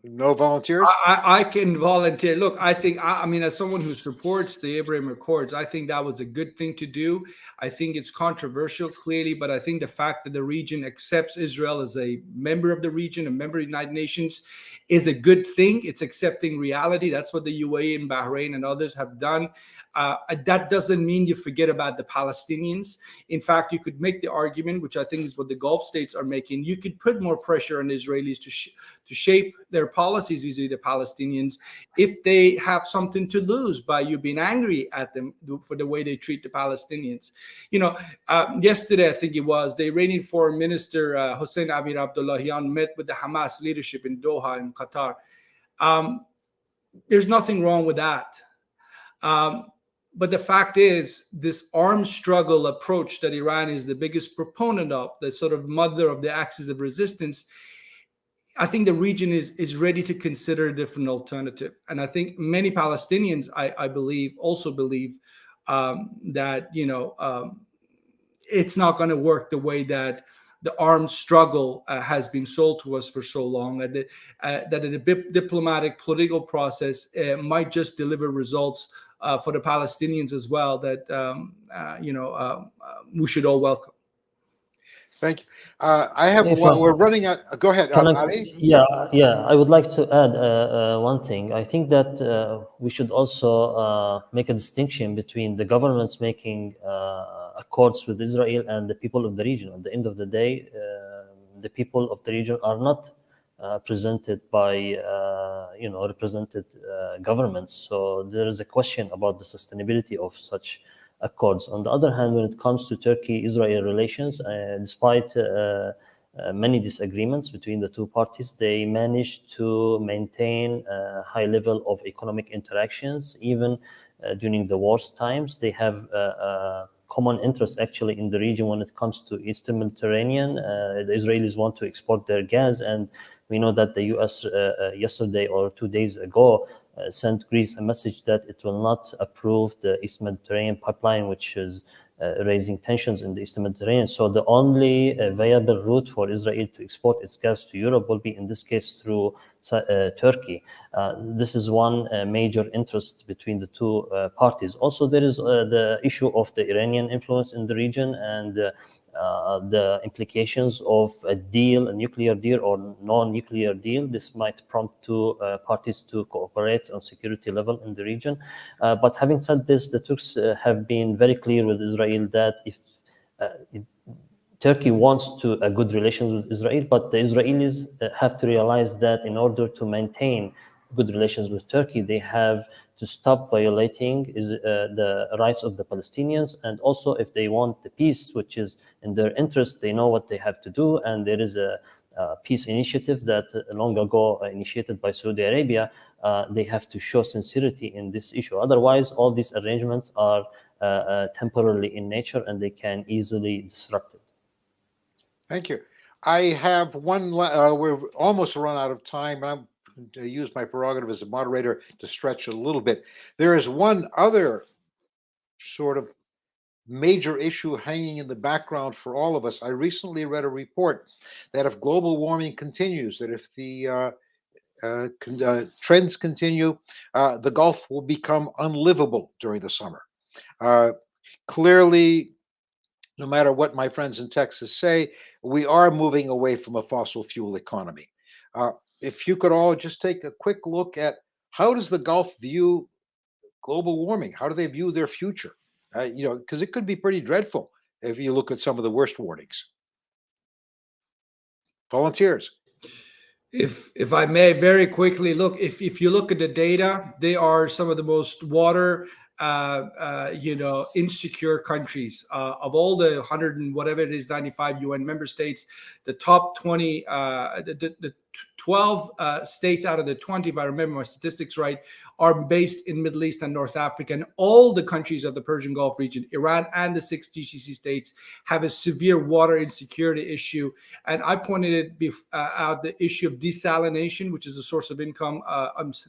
No volunteers? I can volunteer. Look, I think, as someone who supports the Abraham Accords, I think that was a good thing to do. I think it's controversial, clearly, but I think the fact that the region accepts Israel as a member of the region, a member of the United Nations, is a good thing. It's accepting reality. That's what the UAE and Bahrain and others have done. That doesn't mean you forget about the Palestinians. In fact, you could make the argument, which I think is what the Gulf states are making, you could put more pressure on the Israelis to shape their policies vis-a-vis the Palestinians if they have something to lose by you being angry at them for the way they treat the Palestinians. Yesterday, I think it was, the Iranian Foreign Minister Hossein Amir Abdullahian met with the Hamas leadership in Doha in Qatar. There's nothing wrong with that. But the fact is, this armed struggle approach that Iran is the biggest proponent of, the sort of mother of the axis of resistance, I think the region is ready to consider a different alternative. And I think many Palestinians, I believe, also believe that, it's not going to work the way that the armed struggle has been sold to us for so long, that the diplomatic political process might just deliver results for the Palestinians as well that, we should all welcome. Thank you. We're running out. Go ahead, Ali. I would like to add one thing. I think that we should also make a distinction between the governments making accords with Israel and the people of the region. At the end of the day, the people of the region are not presented by represented governments. So there is a question about the sustainability of such accords. On the other hand, when it comes to Turkey-Israel relations, despite many disagreements between the two parties, they managed to maintain a high level of economic interactions. Even during the worst times, they have common interest actually in the region when it comes to Eastern Mediterranean. The Israelis want to export their gas, and we know that the US yesterday or 2 days ago sent Greece a message that it will not approve the East Mediterranean pipeline, which is raising tensions in the Eastern Mediterranean. So the only viable route for Israel to export its gas to Europe will be, in this case, through Turkey. This is one major interest between the two parties. Also, there is the issue of the Iranian influence in the region and the implications of a deal, a nuclear deal or non-nuclear deal. This might prompt two parties to cooperate on security level in the region. But having said this, the Turks have been very clear with Israel that if Turkey wants to a good relations with Israel, but the Israelis have to realize that in order to maintain good relations with Turkey, they have to stop violating the rights of the Palestinians. And also, if they want the peace, which is in their interest, they know what they have to do. And there is a peace initiative that long ago initiated by Saudi Arabia. They have to show sincerity in this issue. Otherwise, all these arrangements are temporarily in nature and they can easily disrupt it. Thank you. I have one, we're almost run out of time, and I'm going to use my prerogative as a moderator to stretch a little bit. There is one other sort of major issue hanging in the background for all of us. I recently read a report that if global warming continues, that if the trends continue, the Gulf will become unlivable during the summer. Clearly, no matter what my friends in Texas say, we are moving away from a fossil fuel economy. If you could all just take a quick look at how does the Gulf view global warming? How do they view their future? Because it could be pretty dreadful if you look at some of the worst warnings. Volunteers. If I may very quickly look, if you look at the data, they are some of the most water insecure countries. Of all the 100 and whatever it is, 95 UN member states, the top 20, the 12 states out of the 20, if I remember my statistics right, are based in Middle East and North Africa. And all the countries of the Persian Gulf region, Iran and the 6 GCC states, have a severe water insecurity issue. And I pointed it out the issue of desalination, which is a source of income,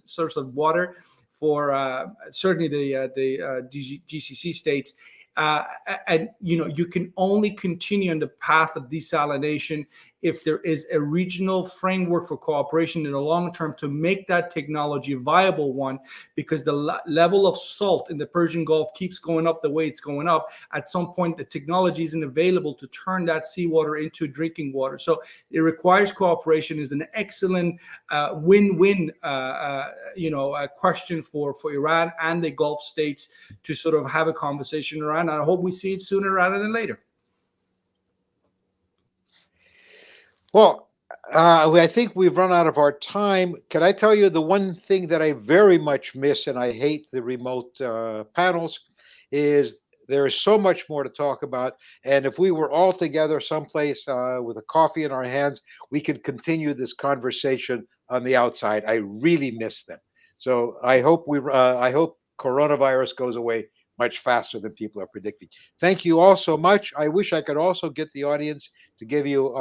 source of water for certainly the GCC states. And you can only continue on the path of desalination if there is a regional framework for cooperation in the long term to make that technology a viable one, because the level of salt in the Persian Gulf keeps going up the way it's going up. At some point, the technology isn't available to turn that seawater into drinking water. So it requires cooperation. Is an excellent win-win question for Iran and the Gulf states to sort of have a conversation around. And I hope we see it sooner rather than later. Well, I think we've run out of our time. Can I tell you the one thing that I very much miss, and I hate the remote panels, is there is so much more to talk about. And if we were all together someplace with a coffee in our hands, we could continue this conversation on the outside. I really miss them. So I hope I hope coronavirus goes away much faster than people are predicting. Thank you all so much. I wish I could also get the audience to give you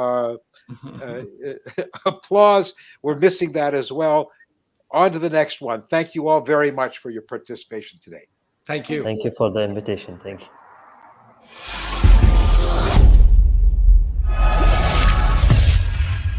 applause. We're missing that as well. On to the next one. Thank you all very much for your participation today. Thank you. Thank you for the invitation. Thank you.